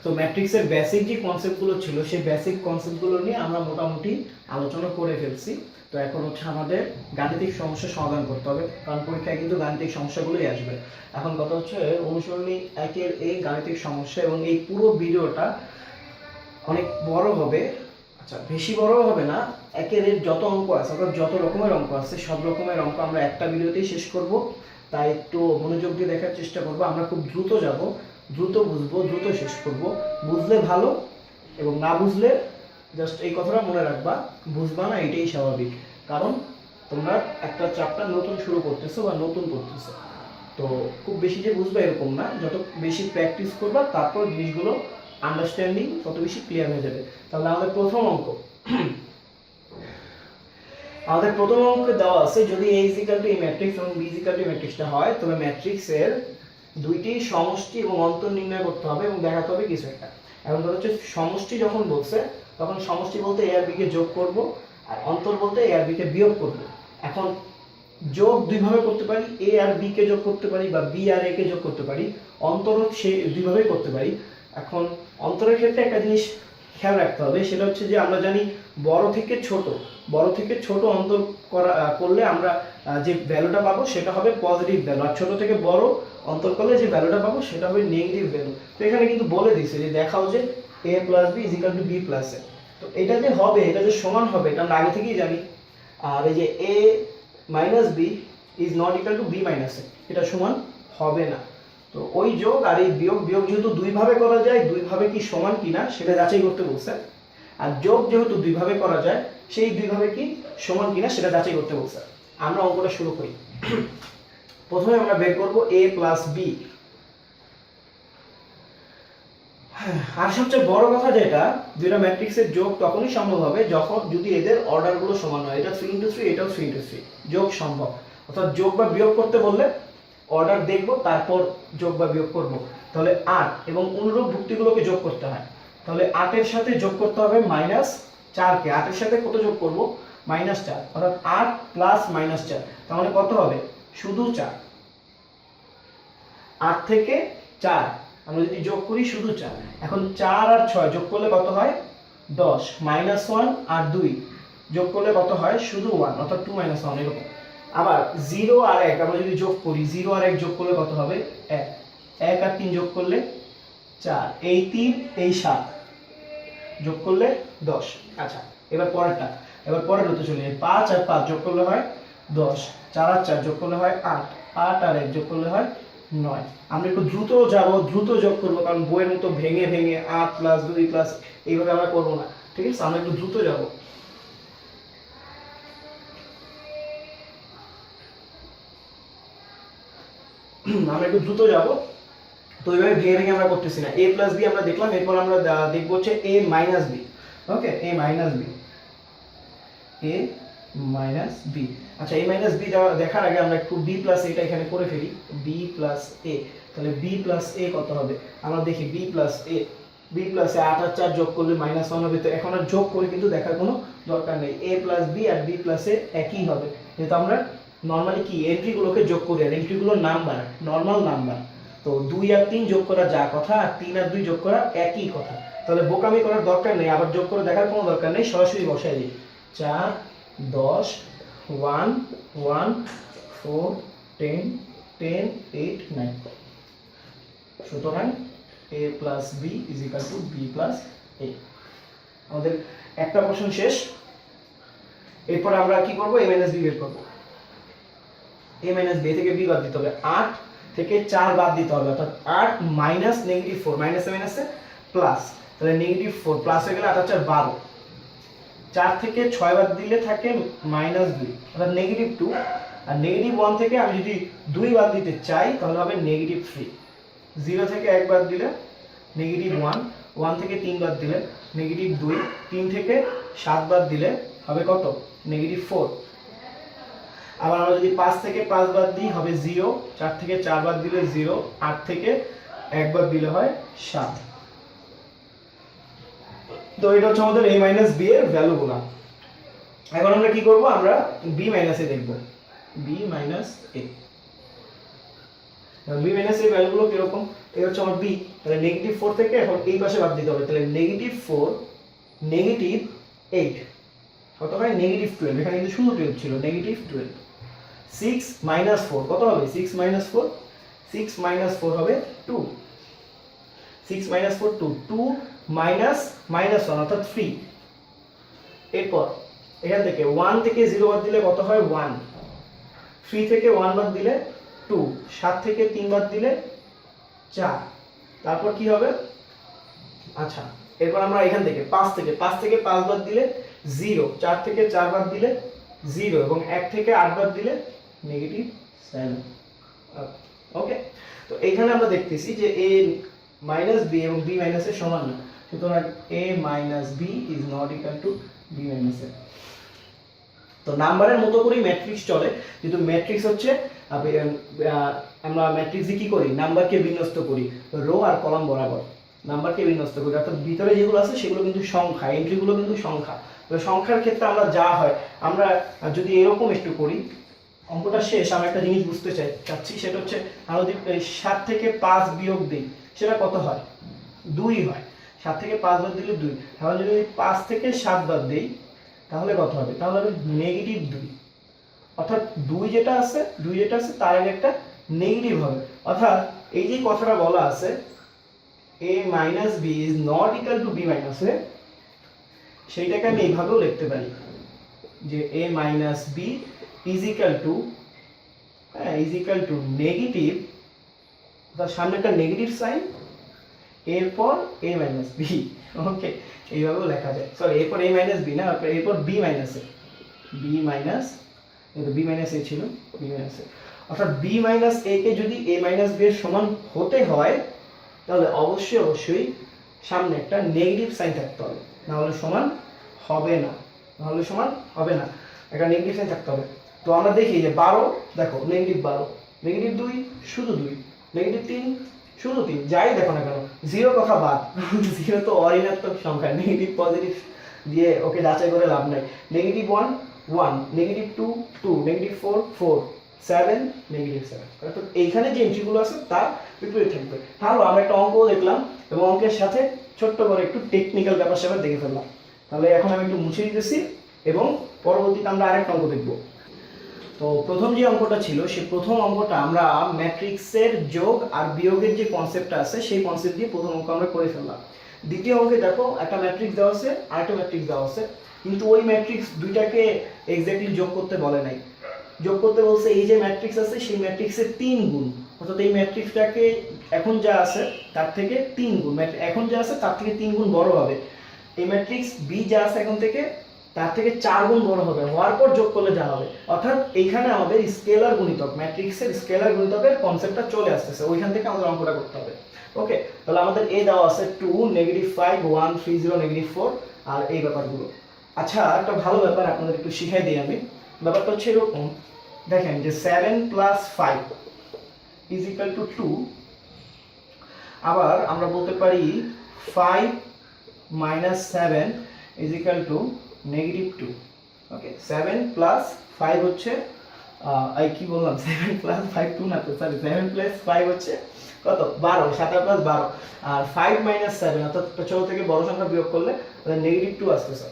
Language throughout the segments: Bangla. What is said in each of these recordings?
তো ম্যাট্রিক্সের বেসিক যে কনসেপ্টগুলো ছিল সেই বেসিক কনসেপ্টগুলো নিয়ে আমরা মোটামুটি আলোচনা করে ফেলছি। তো এখন হচ্ছে আমাদের গাণিতিক সমস্যা সমাধান করতে হবে, কারণ পরীক্ষায় কিন্তু গাণিতিক সমস্যাগুলোই আসবে। এখন কথা হচ্ছে অনুসরণী একের এই গাণিতিক সমস্যা, এবং এই পুরো ভিডিওটা অনেক বড় হবে, আচ্ছা বেশি বড় হবে না, একের যত অঙ্ক আছে অর্থাৎ যত রকমের অঙ্ক আছে সব রকমের অঙ্ক আমরা একটা ভিডিওতেই শেষ করব। তাই একটু মনোযোগ দিয়ে দেখার চেষ্টা করব। আমরা খুব দ্রুত যাব, দ্রুত বুঝবো, দ্রুত শেষ করব। বুঝলে ভালো, এবং না বুঝলে জাস্ট এই কথাটা মনে রাখবা, বুঝবা না এটাই স্বাভাবিক, কারণ তোমরা একটা চ্যাপ্টার নতুন শুরু করতেছো বা নতুন করতেছো। তো খুব বেশি যে বুঝবে এরকম না, যত বেশি প্র্যাকটিস করবা তারপর জিনিসগুলো আন্ডারস্ট্যান্ডিং তত বেশি ক্লিয়ার হয়ে যাবে। তাহলে আমাদের প্রথম অঙ্ক, আমাদের প্রথম অঙ্কে দেওয়া আছে যদি a equal to a matrix এবং b ইকুয়াল টু ম্যাট্রিক্সটা হয়, তবে ম্যাট্রিক্সের দুইটি সমষ্টি এবং অন্তর নির্ণয় করতে হবে এবং দেখাতে হবে কিছু একটা। এখন ধরো হচ্ছে সমষ্টি যখন বলছে তখন সমষ্টি বলতে a আর b কে যোগ করব, আর অন্তর বলতে a আর b কে বিয়োগ করব। এখন যোগ দুইভাবে করতে পারি, a আর b কে যোগ করতে পারি বা b আর a কে যোগ করতে পারি, অন্তরও সেই দুইভাবেই করতে পারি। এখন অন্তরের ক্ষেত্রে একটা জিনিস খেয়াল রাখতে হবে, সেটা হচ্ছে যে আমরা জানি বড় থেকে ছোট অন্তর করলে আমরা যে ভ্যালুটা পাবো সেটা হবে পজিটিভ ভ্যালু, আর ছোট থেকে বড় অন্তর করলে যে ভ্যালুটা পাবো সেটা হবে নেগেটিভ ভ্যালু। তো এখানে কিন্তু বলে দিছে যে দেখাও যে a plus B is equal to B plus A. তো এটা যে হবে, এটা যে সমান হবে, এটা আমরা আগে থেকেই জানি। আর এই যে a minus B is not equal to B minus A, এটা সমান হবে না। তো ওই যোগ আর এই বিয়োগ, যেহেতু দুইভাবে করা যায়, দুইভাবে কি সমান কিনা সেটা যাচাই করতে বলছে। আর যোগ যেহেতু দুইভাবে করা যায়, সেই দুইভাবে কি সমান কিনা সেটা যাচাই করতে বলছে। আমরা অঙ্কটা শুরু করি। প্রথমে আমরা বের করব a প্লাস বি। আর সবচেয়ে বড় কথা যেটা, দুইটা ম্যাট্রিক্সের যোগ তখনই সম্ভব হবে যখন যদি এদের অর্ডারগুলো সমান হয়। এটা 3 × 3, এটাও 3 × 3, যোগ সম্ভব। অর্থাৎ যোগ বা বিয়োগ করতে বললে অর্ডার দেখব, তারপর যোগ বা বিয়োগ করব। তাহলে 8 এবং অনুরূপ ভুক্তিগুলোকে যোগ করতে হয়। তাহলে 8 এর সাথে যোগ করতে হবে -4 কে। 8 এর সাথে কত যোগ করব? -4, অর্থাৎ 8 প্লাস -4, তাহলে কত হবে? শুধু 4। 8 থেকে 4 আমরা যদি যোগ করি শুধু 4। এখন 4 আর 6 যোগ করলে কত হয়? 10। -1 আর 2 যোগ করলে কত হয়? শুধু 1, অর্থাৎ 2 - 1 এরকম। আবার 0 আর 1 আমরা যদি যোগ করি, 0 আর 1 যোগ করলে কত হবে? 1। 1 আর 3 যোগ করলে 4, এই 3 এই 7 যোগ করলে 10। আচ্ছা, এবার পরেরটা, তো চলে যাই। 5 আর 5 যোগ করলে হয় 10, 4 আর 4 যোগ করলে হয় 8, 8 আর 1 যোগ করলে হয় 9। আমরা একটু দ্রুত যাব, দ্রুত যোগ করব, কারণ বইয়ের মতো ভেঙে 8 প্লাস 2 প্লাস এইভাবে আমরা করব না, ঠিক আছে? আমরা একটু দ্রুত যাব। তো এইভাবে ভেঙে আমরা করতেছি না। a প্লাস বি আমরা দেখলাম, এরপর আমরা দেখব হচ্ছে a minus b. Okay, a minus b, আচ্ছা a মাইনাস বি দেখার আগে আমরা একটু b প্লাস এটা এখানে করে ফেলি। b প্লাস a, তাহলে b প্লাস a কত হবে? আমরা দেখি b প্লাস a, 8 আর 4 যোগ করলে -1 হবে। তো এখন আর যোগ করে কিন্তু দেখার কোনো দরকার নেই, a প্লাস b আর b প্লাস a একই হবে, যেহেতু আমরা নরমালি কি এন্ট্রিগুলোকে যোগ করি, আর এন্ট্রিগুলোর নাম্বার নরমাল নাম্বার। তো 2 আর 3 যোগ করা যা কথা, আর 3 আর 2 যোগ করা একই কথা। তাহলে বোকামি করার দরকার নেই, আবার যোগ করে দেখার কোনো দরকার নেই, সরাসরি বসাই দিই। 4, 10, 1, 1, 4, 10, 10, 8, 9। সুতরাং a plus b is equal two b plus a। আমাদের একটা কোশ্চেন শেষ। এরপর আমরা কি করব? a মাইনাস b বের করব। a মাইনাস b থেকে b বাদ দিতে হবে, 8 থেকে 4 বাদ দিতে হবে, অর্থাৎ 8 মাইনাস -4, মাইনাসে মাইনাসে প্লাস, তাহলে -4 প্লাস হয়ে গেলে 8 আর 4 12। 4 থেকে 6 বাদ দিলে থাকে -2, অর্থাৎ -2। আর -1 থেকে আমি যদি 2 বাদ দিতে চাই তাহলে হবে -3। 0 থেকে 1 বাদ দিলে -1, 1 থেকে 3 বাদ দিলে -2, 3 থেকে 7 বাদ দিলে হবে কত? -4। আবার আমরা যদি 5 থেকে 5 বাদ দিই হবে 0, 4 থেকে 4 বাদ দিলে 0, 8 থেকে 1 বাদ দিলে হয় 7। তো এটা হচ্ছে আমাদের a মাইনাস b এর ভ্যালুগুলো। এখন আমরা কি করব? আমরা b মাইনাস a দেখব। b মাইনাস a ভ্যালুগুলো কিরকম? এই হচ্ছে আমার বি। তাহলে -4 থেকে এখন এই পাশে বাদ দিতে হবে, তাহলে -4 -8 কত হয় -12, এখানে কিন্তু শুধু 12 ছিল, -12। 6 - 4 কত হবে, 6 - 4, 6 - 4 হবে 2, 6 - 4 2, 2 -1 অর্থাৎ 3। এরপর এখান থেকে 1 থেকে 0 বাদ দিলে কত হয় 1, 3 থেকে 1 বাদ দিলে 2, 7 থেকে 3 বাদ দিলে 4, তারপর কি হবে, আচ্ছা এরপর আমরা এখান থেকে 5 থেকে 5 বাদ দিলে 0, 4 থেকে 4 বাদ দিলে 0 এবং 1 থেকে 8 বাদ দিলে -7। ওকে, তো এইখানে আমরা দেখতেছি যে a মাইনাস b এবং b মাইনাস এর সমান না, সুতরাং a minus b is not equal two b minus a। তো নাম্বারের মতো করেই ম্যাট্রিক্স চলে, কিন্তু ম্যাট্রিক্স হচ্ছে আমরা ম্যাট্রিক্সে কি করি, নাম্বারকে বিন্যস্ত করি রো আর কলাম বরাবর, নাম্বারকে বিন্যস্ত করি, অর্থাৎ ভিতরে যেগুলো আছে সেগুলো কিন্তু সংখ্যা, এন্ট্রিগুলো কিন্তু সংখ্যা। তো সংখ্যার ক্ষেত্রে আমরা যা হয়, আমরা যদি এরকম একটু করি, অঙ্কটা শেষ আমরা একটা জিনিস বুঝতে চাচ্ছি, সেটা হচ্ছে আমরা যদি 7 থেকে 5 বিয়োগ দিই সেটা কত হয়, 2 হয়। 7 থেকে 5 বাদ দিলে 2, তাহলে যদি 5 থেকে 7 বাদ দিই তাহলে কত হবে, তাহলে হবে -2, অর্থাৎ 2 যেটা আছে তার আগে একটা নেগেটিভ হবে, অর্থাৎ এই যে কথাটা বলা আছে a minus b is not equal two b minus a, সেইটাকে আমি এইভাবেও লিখতে পারি যে a minus b is equal two negative, তার সামনে একটা নেগেটিভ সাইন, এরপর a মাইনাস b। ওকে, এইভাবেও লেখা যায়, সরি এরপর a মাইনাস b না, এরপর b minus a, b minus, এটা b মাইনাস a ছিল, b মাইনাস a, অর্থাৎ b মাইনাস a কে যদি a মাইনাস b এর সমান হতে হয় তাহলে অবশ্যই সামনে একটা নেগেটিভ সাইন থাকতে হবে, না হলে সমান হবে না, একটা নেগেটিভ সাইন থাকতে হবে। তো আমরা দেখি যে 12, দেখো -12, -2 শুধু 2, -3 শুধু 3, যাই দেখো না কেন 0 কথা বাদ, 0 তো অঋণাত্মক সংখ্যা, নেগেটিভ পজিটিভ দিয়ে ওকে যাচাই করে লাভ নাই। -1 1, -2 2, -4 4, 7 -7, অর্থাৎ এইখানে যে এন্ট্রিগুলো আছে তার বিপরীত থাকবে। ভালো, আমরা একটা অঙ্ক দেখলাম এবং অঙ্কের সাথে ছোট্ট করে একটু টেকনিক্যাল ব্যাপার স্যাপার দেখে ফেললাম। তাহলে এখন আমি একটু মুছে দিতেছি এবং পরবর্তীতে আমরা আরেকটা অঙ্ক দেখব। তো প্রথম যে অঙ্কটা ছিল সেই প্রথম অঙ্কটা আমরা ম্যাট্রিক্সের যোগ আর বিয়োগের যে কনসেপ্টটা আছে সেই কনসেপ্ট দিয়ে প্রথম অঙ্ক আমরা করে ফেললাম। দ্বিতীয় অঙ্কে দেখো একটা ম্যাট্রিক্স দেওয়া আছে আর একটা ম্যাট্রিক্স দেওয়া আছে, কিন্তু ওই ম্যাট্রিক্স দুইটাকে এক্স্যাক্টলি যোগ করতে বলে নাই, যোগ করতে বলছে এই যে ম্যাট্রিক্স আছে সেই ম্যাট্রিক্সের 3 গুণ, অর্থাৎ এই ম্যাট্রিক্সটাকে এখন যা আছে তার থেকে 3 গুণ, এখন যা আছে তার থেকে 3 গুণ বড় হবে। এই ম্যাট্রিক্স বি যা আছে এখন থেকে তার থেকে 4 গুণ বড় হবে, হওয়ার পর যোগ করলে যা হবে, অর্থাৎ এইখানে আমাদের স্কেলার গুণিতক, ম্যাট্রিক্সের স্কেলার গুণিতকের কনসেপ্টটা চলে আসতেছে, ওইখান থেকে আমাদের অঙ্কটা করতে হবে। ওকে, তাহলে আমাদের এ দেওয়া আছে 2 -5 1 3 0 -4 আর এই ব্যাপারগুলো। আচ্ছা, একটা ভালো ব্যাপার আপনাদের একটু শিখাই দিই আমি, ব্যাপারটা হচ্ছে এরকম, দেখেন যে 7 + 5 = 2, আবার আমরা বলতে পারি 5 - 7 = -2। ওকে, 7 + 5 হচ্ছে কি বললাম, 7 + 5 2 না তো, সরি 7 + 5 হচ্ছে কত, 12, 7 + 12, আর 5 - 7 অর্থাৎ ছোট থেকে বড় সংখ্যা বিয়োগ করলে -2 আসতেছে।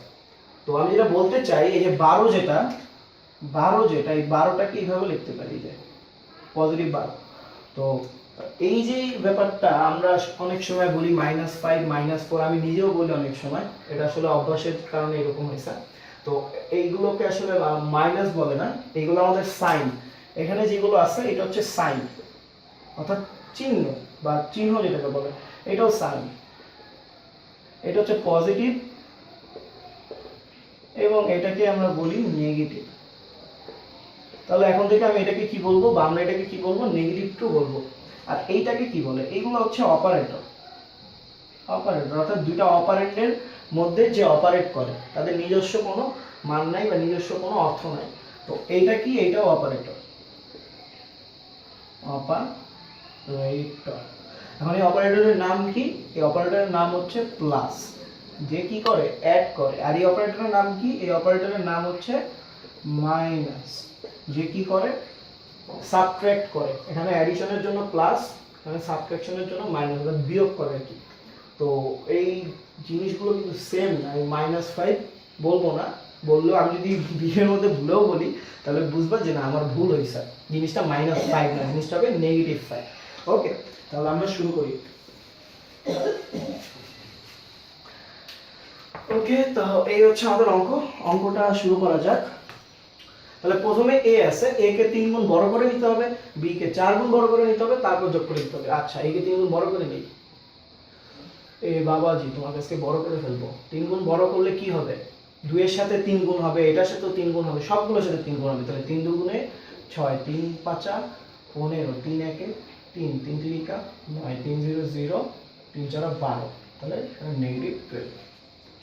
তো আমি যেটা বলতে চাই, এই যে 12 যেটা এই 12টাকে এইভাবে লিখতে পারি যে পজিটিভ 12। তো এই যে ব্যাপারটা আমরা অনেক সময় বলি -5 -4, আমি নিজেও বলি অনেক সময়, এটা আসলে অভ্যাসের কারণে এরকম হয়েছে। তো এইগুলোকে আসলে মাইনাস বলে না, এইগুলো আমাদের সাইন, এখানে যেগুলো আছে এটা হচ্ছে সাইন, অর্থাৎ চিহ্ন বা চিহ্ন যেটাকে বলে, এটাও সাইন, এটা হচ্ছে পজিটিভ এবং এটাকে আমরা বলি নেগেটিভ। তাহলে এখন থেকে আমি এটাকে কি বলবো, বা আমরা এটাকে কি বলবো, -2 বলবো। আর এইটাকে কি বলে, এইগুলো হচ্ছে অপারেটর, অর্থাৎ দুইটা অপারেন্ডের মধ্যে যে অপারেট করে তাদের নিজস্ব কোনো মান নাই বা নিজস্ব কোনো অর্থ নাই। তো এইটা কি, এইটাও অপারেটর। এখন এই অপারেটরের নাম কি, এই অপারেটরের নাম হচ্ছে প্লাস, যে কি করে, অ্যাড করে। আর এই অপারেটরের নাম কি, এই অপারেটরের নাম হচ্ছে মাইনাস, যে কি করে, সাবট্রাক্ট করে। এখানে অ্যাডিশনের জন্য প্লাস, মানে সাবট্রাকশনের জন্য মাইনাস বিয়োগ করে আর কি। তো এই জিনিসগুলো কিন্তু সেম না, আমি -5 বলবো না, বললেও আমি যদি ভিডিওর মধ্যে ভুলেও বলি তাহলে বুঝবা যে না আমার ভুল হয়েছে, জিনিসটা -5 না, জিনিসটা হবে -5। ওকে, তাহলে আমরা শুরু করি। ওকে, তো এই হচ্ছে আমাদের অঙ্কটা শুরু করা যাক। তাহলে প্রথমে এ আছে, এ কে 3 গুণ বড় করে নিতে হবে, বি কে 4 গুণ বড় করে নিতে হবে, তারপর যোগ করে দিতে হবে। আচ্ছা, এ কে 3 গুণ বড় করে নিই। এ বাবাজি, তোমার কাছে বড় করে ফেলবো। 3 গুণ বড় করলে কি হবে? 2 এর সাথে 3 গুণ হবে, এটার সাথেও 3 গুণ হবে, সবগুলোর সাথে 3 গুণ হবে। তাহলে 3 দুগুণে 6, 3 5 15, 3 1 3, 3 3 9, 3 0 0, 3 4 12। তাহলে -12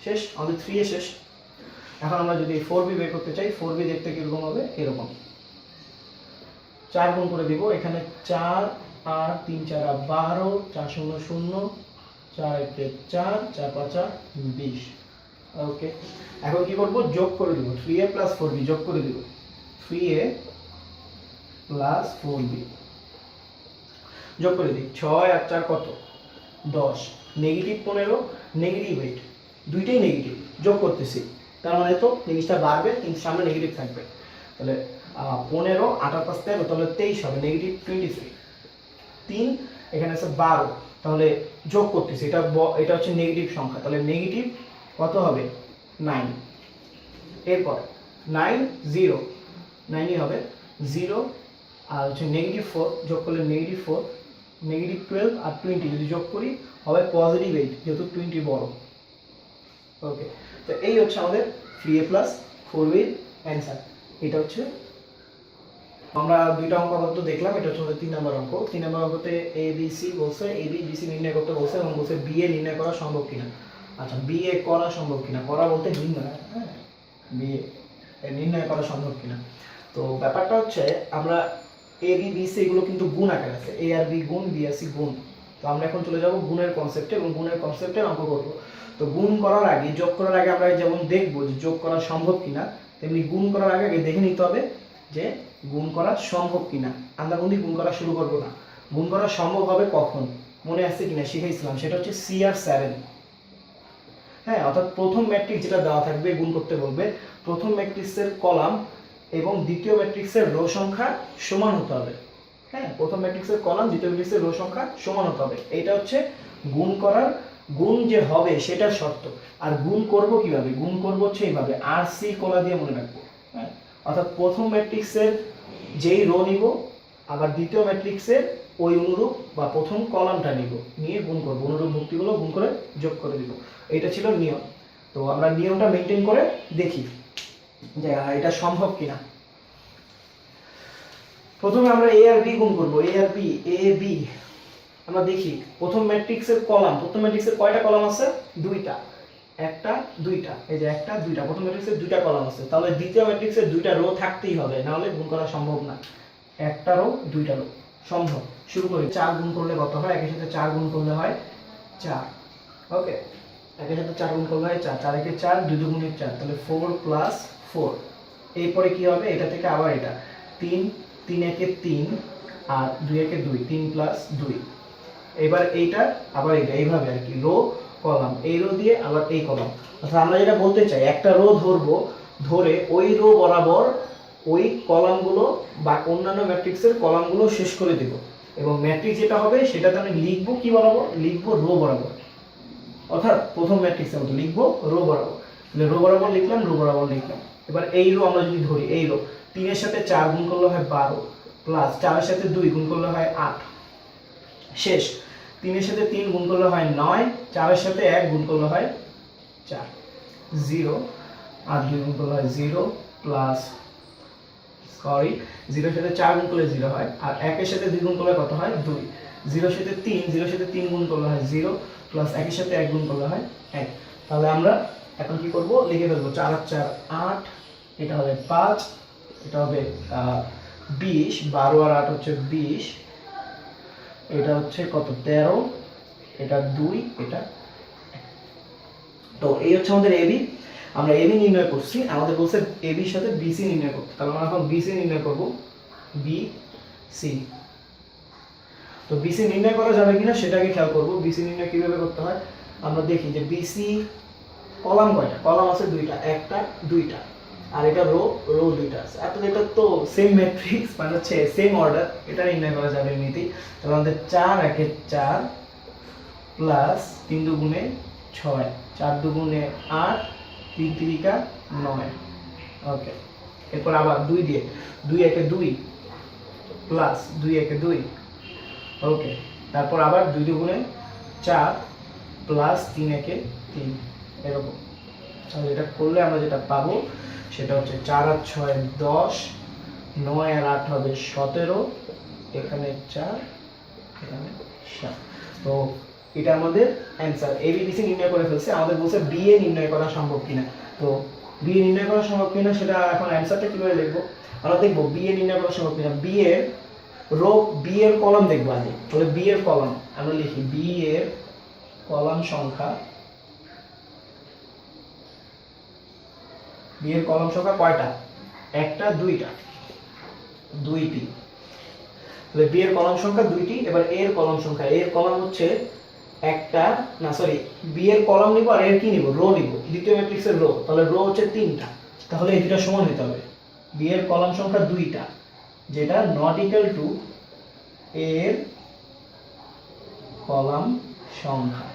শেষ, আমাদের 3 এ শেষ। এখন আমরা যদি 4b বের করতে চাই, 4b দেখতে কিরকম হবে? এরকম। 4 গুণ করে দিব, এখানে 4 8 3 4 12, 4 0 0, 4 1 4, 4 5 20। ওকে, এখন কি করব? যোগ করে দিব, 3a + 4b যোগ করে দিব, 3a + 4b যোগ করে দিই। 6 আর 4 কত? 10, -15, -8, দুইটাই নেগেটিভ, যোগ করতেছি, তার মানে তো জিনিসটা বাড়বে কিন্তু সামনে নেগেটিভ থাকবে। তাহলে 15 8 আর 5 13, তাহলে 23 হবে, -23। 3 এখানে আছে 12, তাহলে যোগ করতেছি, এটা হচ্ছে নেগেটিভ সংখ্যা, তাহলে নেগেটিভ কত হবে? 9। এরপর 9 0, 9ই হবে 0, আর হচ্ছে -4 যোগ করলে -4, -12 আর 20 যদি যোগ করি হবে +8, যেহেতু 20 বড়। ওকে, তো এই হচ্ছে আমাদের 3a + 4b এর অ্যানসার। এটা হচ্ছে আমরা দুইটা অঙ্ক আপাতত দেখলাম, এটা হচ্ছে আমাদের 3 নম্বর অঙ্ক। 3 নম্বর অঙ্কতে a b c বলছে, a b b c নির্ণয় করতে বলছে এবং বলছে b a নির্ণয় করা সম্ভব কিনা। আচ্ছা, b a করা সম্ভব কিনা, করা বলতে নির্ণয়, হ্যাঁ, b a নির্ণয় করা সম্ভব কিনা। তো ব্যাপারটা হচ্ছে আমরা a b b c এগুলো কিন্তু গুণ আকারে আছে, a আর b গুণ, b আর c গুণ। তো আমরা এখন চলে যাব গুণের কনসেপ্টে এবং গুণের কনসেপ্টের অঙ্ক করব। তো গুণ করার আগে, যোগ করার আগে আমরা যেমন দেখব যে যোগ করা সম্ভব কিনা, তেমনি গুণ করার আগে দেখে নিতে হবে যে গুণ করা সম্ভব কিনা। আমরা কিন্তু গুণ করা শুরু করব না। গুণ করা সম্ভব হবে কখন, মনে আছে কিনা শিখাইছিলাম, সেটা হচ্ছে c আর 7। হ্যাঁ, অর্থাৎ প্রথম ম্যাট্রিক্স যেটা দেওয়া থাকবে গুণ করতে বলবে, প্রথম ম্যাট্রিক্সের কলাম এবং দ্বিতীয় ম্যাট্রিক্সের রো সংখ্যা সমান হতে হবে। হ্যাঁ, প্রথম ম্যাট্রিক্সের কলাম, দ্বিতীয় ম্যাট্রিক্সের রো সংখ্যা সমান হতে হবে। এটা হচ্ছে গুণ করার, গুণ যে হবে সেটার শর্ত। আর গুণ করব কিভাবে? গুণ করব হচ্ছে এইভাবে, আর সি কলা দিয়ে মনে রাখবো। হ্যাঁ, অর্থাৎ প্রথম ম্যাট্রিক্সের যেই রো নিব, আবার দ্বিতীয় ম্যাট্রিক্সের ওই অনুরূপ বা প্রথম কলামটা নিব, নিয়ে গুণ করব, অনুরূপ ভুক্তিগুলো গুণ করে যোগ করে দিব। এটা ছিল নিয়ম। তো আমরা নিয়মটা মেনটেন করে দেখি যে এটা সম্ভব কিনা। প্রথমে আমরা a আর b গুণ করব, a আর b, a b। আমরা দেখি প্রথম ম্যাট্রিক্সের কলাম, প্রথম ম্যাট্রিক্সের কয়টা কলাম আছে? দুইটা, একটা দুইটা, এই যে একটা দুইটা, প্রথম ম্যাট্রিক্সের দুইটা কলাম আছে। তাহলে দ্বিতীয় ম্যাট্রিক্সের দুইটা রো থাকতেই হবে, না হলে গুণ করা সম্ভব না। একটা রো দুইটা রো সম্ভব। শুরু করি, 4 গুণ করলে কত হয়? একের সাথে 4 গুণ করলে হয় 4। ওকে, একের সাথে 4 গুণ করলে হয় 4, 4 একে 4, 2 দুগুণে 4, তাহলে 4 + 4। এরপরে কি হবে? এটা থেকে আবার এটা 3, 3 একে 3 আর 2 একে 2, 3 + 2। এবার এইটা আবার এটা, এইভাবে আর কি, রো কলাম, এই রো দিয়ে আবার এই কলাম। অর্থাৎ আমরা যেটা বলতে চাই, একটা রো ধরবো, ধরে ওই রো বরাবর ওই কলামগুলো বা অন্যান্য ম্যাট্রিক্সের কলামগুলো শেষ করে দেব, এবং ম্যাট্রিক্স যেটা হবে সেটাতে আমি লিখবো কি বরাবর? লিখবো রো বরাবর। অর্থাৎ প্রথম ম্যাট্রিক্সের মতো লিখবো রো বরাবর। তাহলে রো বরাবর লিখলাম, রো বরাবর লিখলাম। এবার এই রো আমরা যদি ধরি, এই রো 3 এর সাথে 4 গুণ করলে হয় 12, প্লাস 4 এর সাথে 2 গুণ করলে হয় 8। শেষ, 3 এর সাথে 3 গুণ করলে হয় 9, 4 এর সাথে 1 গুণ করলে হয় 4, 0 আর 2 গুণ করলে হয় 0, প্লাস 0 এর সাথে 4 গুণ করলে 0 হয়, আর 1 এর সাথে 2 গুণ করলে কত হয়? 2। 0 এর সাথে 3, 0 এর সাথে 3 গুণ করলে হয় 0, প্লাস 1 এর সাথে 1 গুণ করলে হয় 1। তাহলে আমরা এখন কি করব? লিখে ফেলবো, 4 আর 4 8, এটা হবে 5, এটা হবে 20, 12 আর 8 হচ্ছে 20, এটা হচ্ছে কত? 13, এটা 2, এটা 1। তো এই হচ্ছে আমাদের এবি। আমরা এবি নির্ণয় করছি, আমাদের বলছে এবির সাথে বিসি নির্ণয় করতে। তাহলে আমরা এখন বিসি নির্ণয় করব, বিসি। তো তো বিসি নির্ণয় করা যাবে কিনা সেটাকে খেয়াল করব। বিসি নির্ণয় কিভাবে করতে হয় আমরা দেখি যে বিসি কলাম কয়টা, কলাম আছে দুইটা, একটা দুইটা, আর এটা রো দুইটা আছে। আপনাদের এটা তো সেম ম্যাট্রিক্স মানে হচ্ছে সেম অর্ডার, এটা নির্ণয় করা যাবে এমনিতেই। তাহলে আমাদের 4 একে 4 প্লাস 3 দুগুণে 6, 4 দুগুণে 8, 3 তিরিকা 9। ওকে, এরপর আবার 2 দিয়ে 2 একে 2 প্লাস 2 একে 2। ওকে, তারপর আবার 2 দুগুণে 4 প্লাস 3 একে 3, এরকম। তাহলে এটা করলে আমরা যেটা পাবো সেটা হচ্ছে 4 আর 6 10, 9 আর 8 হবে 17, এখানে 4 এখানে 7। তো এটা আমাদের অ্যান্সার। এবিসি নির্ণয় করে ফেলছে, আমাদের বলছে বিএ নির্ণয় করা সম্ভব কিনা। তো বিএ নির্ণয় করা সম্ভব কিনা সেটা এখন অ্যান্সারটা কিভাবে লিখবো আমরা দেখবো। বিএ নির্ণয় করা সম্ভব কিনা, বি এর রো, বি এর কলাম দেখবো আগে। তাহলে বি এর কলাম আমরা লিখি, বি এর কলাম সংখ্যা, বি এর কলাম সংখ্যা কয়টা, একটা দুইটা, দুইটি। তাহলে বি এর কলাম সংখ্যা দুইটি। এবার এর কলাম সংখ্যা, এর কলাম হচ্ছে একটা, না সরি, বি এর কলাম নিব আর এর কি নিব, রো নিব, দ্বিতীয় ম্যাট্রিক্সের রো। তাহলে রো হচ্ছে 3টা, তাহলে এই দুটো সমান হতে হবে। বি এর কলাম সংখ্যা 2টা, যেটা নট ইকুয়াল টু এর কলাম সংখ্যা,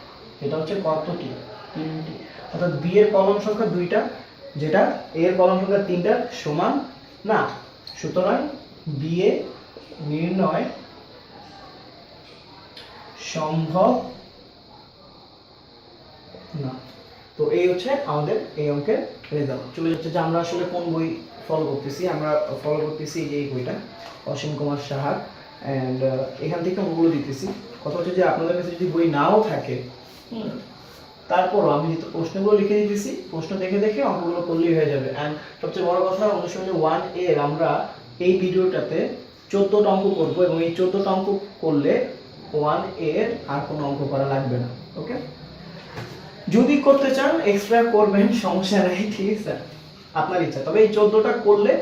এটা হচ্ছে কতটি, 3টি। অর্থাৎ বি এর কলাম সংখ্যা 2টা, যেটা এর কলাম সংখ্যা 3টার সমান না। সুতরাং বি এ নির্ণয় সম্ভব না। তো এই হচ্ছে আমাদের এই অঙ্কের রেজাল্ট। চলে যাচ্ছে যে আমরা আসলে কোন বই ফলো করতেছি। আমরা ফলো করতেছি এই বইটা, অসীম কুমার সাহার, অ্যান্ড এখান থেকে অঙ্কগুলো দিতেছি। কথা হচ্ছে যে আপনাদের কাছে যদি বই নাও থাকে, তারপরও আমি যেহেতু প্রশ্নগুলো লিখে দিতেছি, প্রশ্ন দেখে দেখে অঙ্কগুলো করলেই হয়ে যাবে। অ্যান্ড সবচেয়ে বড় কথা, অনুশীলনী 1 এর আমরা এই ভিডিওটাতে 14টা অঙ্ক করবো, এবং এই 14টা অঙ্ক করলে 1 এর আর কোনো অঙ্ক করা লাগবে না। ওকে, যদি করতে চান এক্সট্রা করবেন, সমস্যা নেই, ঠিক আছে, আপনার ইচ্ছা। তবে এই 14টা করলে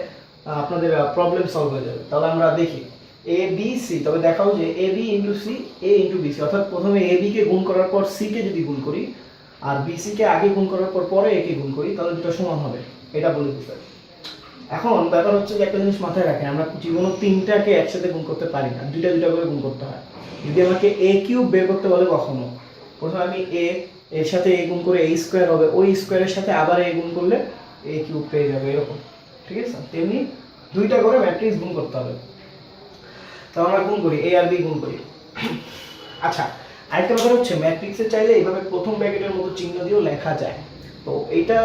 আপনাদের প্রবলেম সলভ হয়ে যাবে। তাহলে আমরা দেখি এ বি সি, তবে দেখাও যে A B into C, A into B C, অর্থাৎ প্রথমে এ বি কে গুণ করার পর সি কে যদি গুণ করি, আর বি সি কে আগে গুণ করার পর পরে এ কে গুণ করি, তাহলে দুটো সমান হবে, এটা বলে দিতে। এখন ব্যাপার হচ্ছে যে একটা জিনিস মাথায় রাখেন, আমরা জীবনে 3টাকে একসাথে গুণ করতে পারি না, দুইটা দুইটা করে গুণ করতে হয়। যদি আমাকে এ কিউব বের করতে বলে কখনো, প্রথমে আমি এর সাথে এ গুণ করে এ স্কোয়ার হবে, ওই স্কোয়ারের সাথে আবার এ গুণ করলে এ কিউব পেয়ে যাবে, এরকম, ঠিক আছে। তেমনি দুইটা করে ম্যাট্রিক্স গুণ করতে হবে। তো আমরা গুণ করি, এ আর বি গুণ করি। আচ্ছা, আরেকটা ব্যাপার হচ্ছে ম্যাট্রিক্সে চাইলে এইভাবে প্রথম ব্র্যাকেটের মতো চিহ্ন দিয়েও লেখা যায়। তো এইটা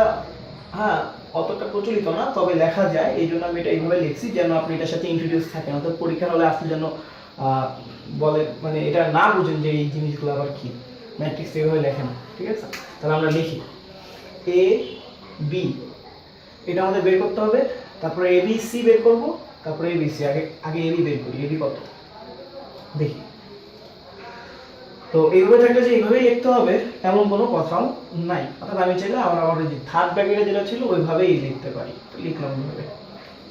হ্যাঁ অতটা প্রচলিত না, তবে লেখা যায়, এই জন্য আমি এটা এইভাবে লিখছি যেন আপনি এটার সাথে ইন্ট্রোডিউস থাকেন, অর্থাৎ পরীক্ষার হলে আসলে যেন বলে, মানে এটা না বুঝেন যে এই জিনিসগুলো আবার কি, ম্যাট্রিক্স এইভাবে লেখে না, ঠিক আছে। তাহলে আমরা লিখি এ বি, এটা আমাদের বের করতে হবে। তারপরে এ বি সি বের করব, তারপরে এ বি সি। আগে এ বি বের করি, এ বি কত দেখি। তো এইভাবে থাকলে যে এইভাবেই লিখতে হবে এমন কোনো কথাও নাই, অর্থাৎ আমি চাইলে আমার যে থার্ড ব্র্যাকেটে যেটা ছিল ওইভাবেই লিখতে পারি, লিখলাম এইভাবে।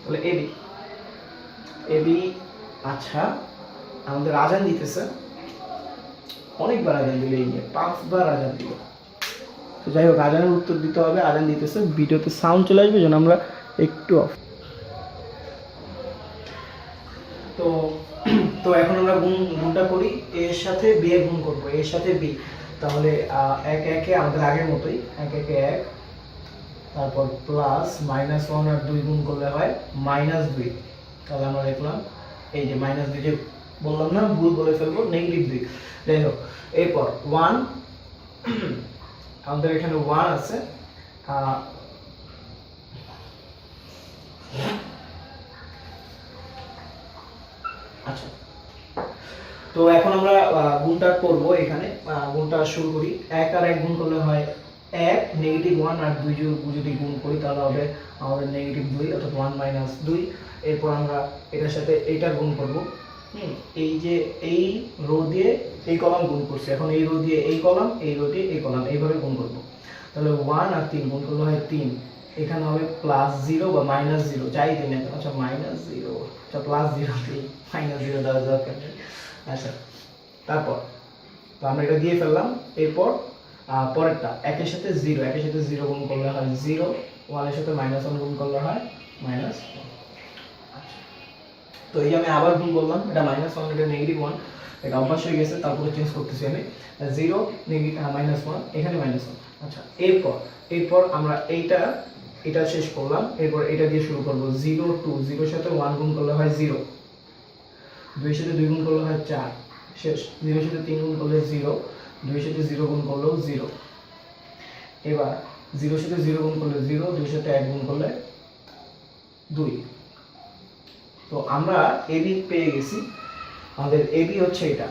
তাহলে এ বি, এ বি। আচ্ছা, আমাদের আজান দিতেছে, অনেকবার আজান দিল, এই নিয়ে 5বার আজান দিল। তো যাই হোক, আজানের উত্তর দিতে হবে, আজান দিতেছে, ভিডিওতে সাউন্ড চলে আসবে যেন আমরা একটু অফ। তো এখন আমরা গুণটা করি, এর সাথে বি এর গুণ করব, এর সাথে বি। তাহলে এক একে আমাদের আগের মতোই, এক একে 1, তারপর প্লাস -1 আর 2 গুণ করলে হয় -2। তাহলে আমরা লিখলাম এই যে -2, যে বললাম না ভুল বলে ফেলবো, -2। যাই হোক, এরপর 1, আমাদের এখানে 1 আছে, আচ্ছা। তো এখন আমরা গুণটা করব, এখানে গুণটা শুরু করি। 1 আর 1 গুণ করলে হয় 1, -1 আর 2 যদি গুণ করি তাহলে হবে আমাদের -2, অর্থাৎ 1 - 2। এরপর আমরা এটার সাথে এইটার গুণ করব। এই যে এই রো দিয়ে এই কলাম গুণ করছি, এখন এই রো দিয়ে এই কলাম, এই রো দিয়ে এই কলাম, এইভাবে গুণ করব। তাহলে 1 আর 3 গুণ করলে হয় 3, এখানে হবে +0 বা -0, যাই দিন না। আচ্ছা -0, আচ্ছা +0 দিই, -0 দেওয়া দরকার নেই। আচ্ছা, তারপর তো আমরা এটা দিয়ে ফেললাম। এরপর পরেরটা একের সাথে জিরো, একের সাথে জিরো গুণ করলে হয় জিরো, ওয়ানের সাথে -1 গুণ করলে হয় -1। তো এই আমি আবার গুণ করলাম, এটা -1 এটা -1, এটা অভ্যাস হয়ে গেছে, তারপরে চেঞ্জ করতেছি আমি 0 -1 এখানে -1। আচ্ছা এরপর আমরা এটা শেষ করলাম, এরপর এটা দিয়ে শুরু করব 0 2, 0 এর সাথে 1 গুণ করলে হয় 0, 2 এর সাথে 2 গুণ করলে হয় 4, শেষ। 0 এর সাথে 3 গুণ করলে 0, 2 এর সাথে 0 গুণ করলেও 0। এবার 0 এর সাথে 0 গুণ করলে 0, 2 এর সাথে 1 গুণ করলে 2। তো আমরা AB পেয়ে গেছি। আমাদের AB হচ্ছে এটা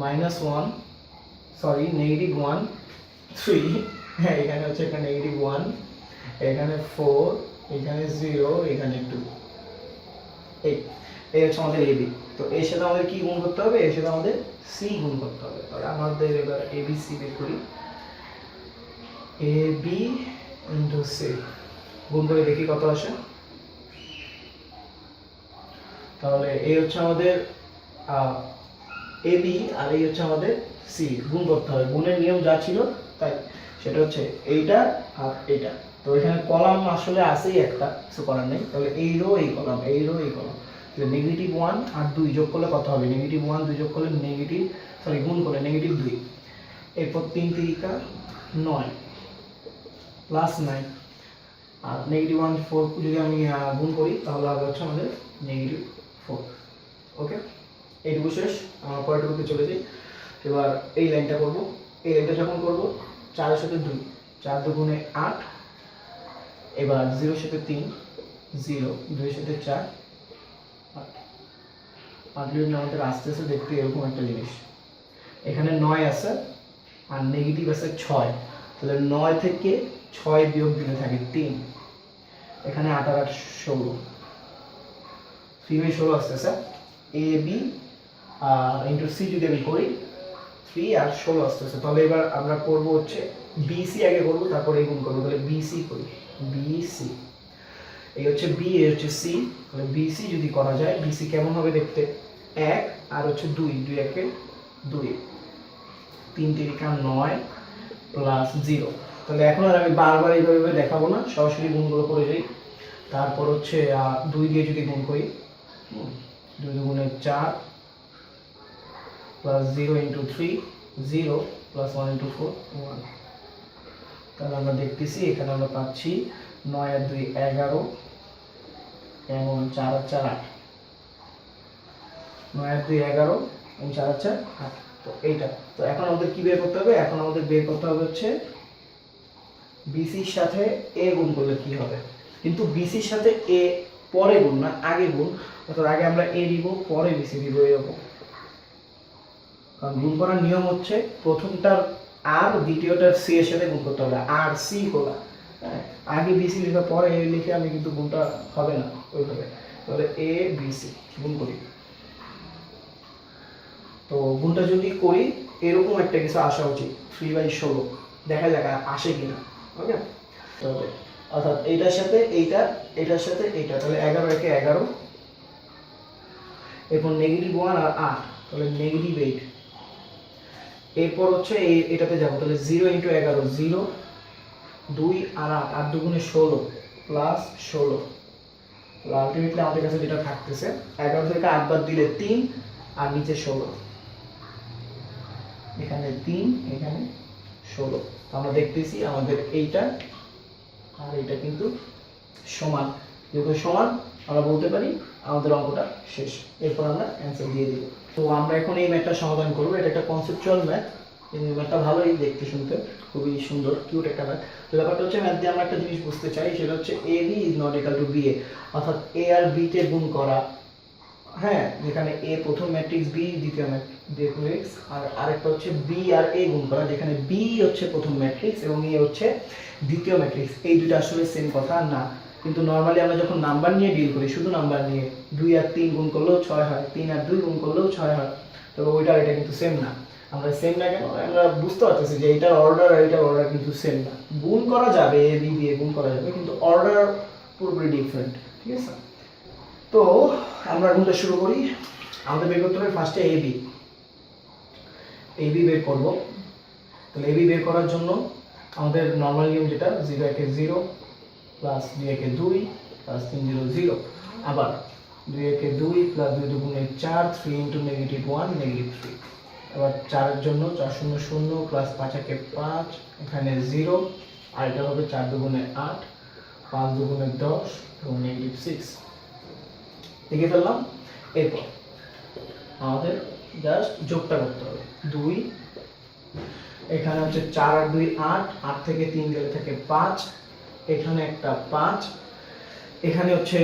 -1 সরি -1 3, হ্যাঁ এখানে হচ্ছে একটা -1, এখানে 4, এখানে 0, এখানে 2। এই হচ্ছে আমাদের AB। তো এর সাথে আমাদের কি গুণ করতে হবে? এর সাথে আমাদের C গুণ করতে হবে। তাহলে আমাদের এবার ABC বের করি। AB * C গুণ করে দেখি কত আসে। তাহলে এই হচ্ছে আমাদের AB আর এই হচ্ছে আমাদের C, গুণ করতে হবে। গুণের নিয়ম যা ছিল তাই, সেটা হচ্ছে এইটা আর এইটা। তো এখানে কলাম আসলে আছেই একটা, কিছু করার নেই। তাহলে এই রো এই কলাম, এই রো এই কলাম। তাহলে -1 আর 2 যোগ করলে কত হবে? -1 2 যোগ করলে গুণ করলে -2। এরপর 3 3 9 প্লাস 9 আর -1 4 যদি আমি গুণ করি তাহলে হবে হচ্ছে আমাদের -4। ওকে, এইটুকু শেষ। আমরা পরেরটুকুতে চলে যাই। এবার এই লাইনটা করব। এই লাইনটা যখন করব 4 এর সাথে 2, 4 দুগুণে 8, এবার 0 এর সাথে 3 0, 2 এর সাথে 4 8। পাঁচগুলো আমাদের আস্তে আস্তে দেখতে এরকম একটা জিনিস। এখানে 9 আছে আর নেগেটিভ আছে 6, তাহলে 9 থেকে 6 বিয়োগ দিলে থাকে 3। এখানে 8 আর 8 16, 3 16 আসতেছে। AB ইন্টু C যদি আমি করি 3 আর 16 আসতেছে। তাহলে এবার আমরা করব হচ্ছে BC আগে করব, তারপরে গুণ করব। তাহলে BC করি, BC এই হচ্ছে B, এই হচ্ছে C। তাহলে BC যদি করা যায়, BC কেমন হবে দেখতে? 1 আর হচ্ছে 2, 2 1 2, 3 3 9 প্লাস 0। তাহলে এখন আর আমি বারবার এইভাবে দেখাবো না, সরাসরি গুণগুলো করে যাই। তারপর হচ্ছে 2 দিয়ে যদি গুণ করি, 2 দুগুণে 4 প্লাস 0 ইন্টু 3 0 প্লাস 1 ইন্টু 4 1। তাহলে আমরা দেখতেছি এখানে আমরা পাচ্ছি 9 আর 2 11 এবং 4 আর 4 8। 9 আর 2 11 এবং 4 আর 4 8। তো এইটা তো এখন আমাদের কি বের করতে হবে? এখন আমাদের বের করতে হবে হচ্ছে BC এর সাথে A গুণ করলে কি হবে। কিন্তু BC এর সাথে A পরে গুণ না, আগে গুণ। অর্থাৎ আগে আমরা A দিব, পরে BC দিব, এরকম। কারণ গুণ করার নিয়ম হচ্ছে প্রথমটার আর দ্বিতীয়টার C এর সাথে গুণ করতে হবে, আর C করা। আগে BC লিখে পরে A লিখে আমি কিন্তু গুণটা হবে না ওইভাবে। তাহলে A BC গুণ করি। তো গুণটা যদি করি এরকম একটা কিছু আসা উচিত, 3/16। দেখা যাক আসে কিনা। ওকে, তবে অর্থাৎ এইটার সাথে এইটা, এটার সাথে এইটা, তাহলে 11 একে 11। এরপর -1 আর 8, তাহলে -8। এরপর হচ্ছে এটাতে যাব, তাহলে 0 ইন্টু 11 0, 2 আর 8, 8 দুগুণে 16 প্লাস 16। আলটিমেটলি আমাদের কাছে যেটা থাকতেছে 11 থেকে 8 বাদ দিলে 3 আর নিচে 16, এখানে 3 এখানে 16। তো আমরা দেখতেছি আমাদের এইটা আর এইটা কিন্তু সমান। যেহেতু সমান আমরা বলতে পারি আমাদের অঙ্কটা শেষ। এরপর আমরা অ্যান্সার দিয়ে দিব। তো আমরা এখন এই ম্যাথটা সমাধান করব। এটা একটা কনসেপচুয়াল ম্যাথ। এই ম্যাথটা ভালোই দেখতে শুনতে, খুবই সুন্দর, কিউট একটা ম্যাথ। তো ব্যাপারটা হচ্ছে ম্যাথ দিয়ে আমরা একটা জিনিস বুঝতে চাই, সেটা হচ্ছে AB is not equal two BA, অর্থাৎ A আর B কে গুণ করা। হ্যাঁ, যেখানে A প্রথম ম্যাট্রিক্স, B দ্বিতীয় ম্যাট্রিক্স, আর আরেকটা হচ্ছে B আর A গুণ করা, যেখানে B হচ্ছে প্রথম ম্যাট্রিক্স এবং A হচ্ছে দ্বিতীয় ম্যাট্রিক্স। এই দুটো আসলে সেম কথা না, কিন্তু নরমালি আমরা যখন নাম্বার নিয়ে ডিল করি, শুধু নাম্বার নিয়ে 2 আর 3 গুণ করলেও 6 হয়, 3 আর 2 গুণ করলেও 6 হয়। তবে ওইটা এটা কিন্তু সেম না। আমরা সেম না কেন? আমরা বুঝতে পারতেছি যে এইটার অর্ডার আর এইটার অর্ডার কিন্তু সেম না। গুণ করা যাবে, A B দিয়ে গুণ করা যাবে, কিন্তু অর্ডার পুরোপুরি ডিফারেন্ট। ঠিক আছে, তো আমরা গুণটা শুরু করি। আমাদের বের করতে হবে ফার্স্টে এবি বের করব। তাহলে এবি বের করার জন্য আমাদের নর্মাল নিয়ম যেটা 0 একে 0 প্লাস 2 একে 2 প্লাস 3 0 0, আবার 2 একে 2 প্লাস 2 দুগুণে 4, 3 ইন্টু নেগেটিভ 1 নেগেটিভ 3, আবার 4 এর জন্য 4 0 0 প্লাস 5 একে 5, এখানে 0, আর এটা হবে 4 দুগুণে 8, 5 দুগুণে 10 এবং নেগেটিভ 6 লিখে ফেললাম। এরপর আমাদের জাস্ট যোগটা করতে হবে, 2 এখানে হচ্ছে 4 আর 2 8, 8 থেকে 3 গেলে থাকে 5, এখানে একটা 5, এখানে হচ্ছে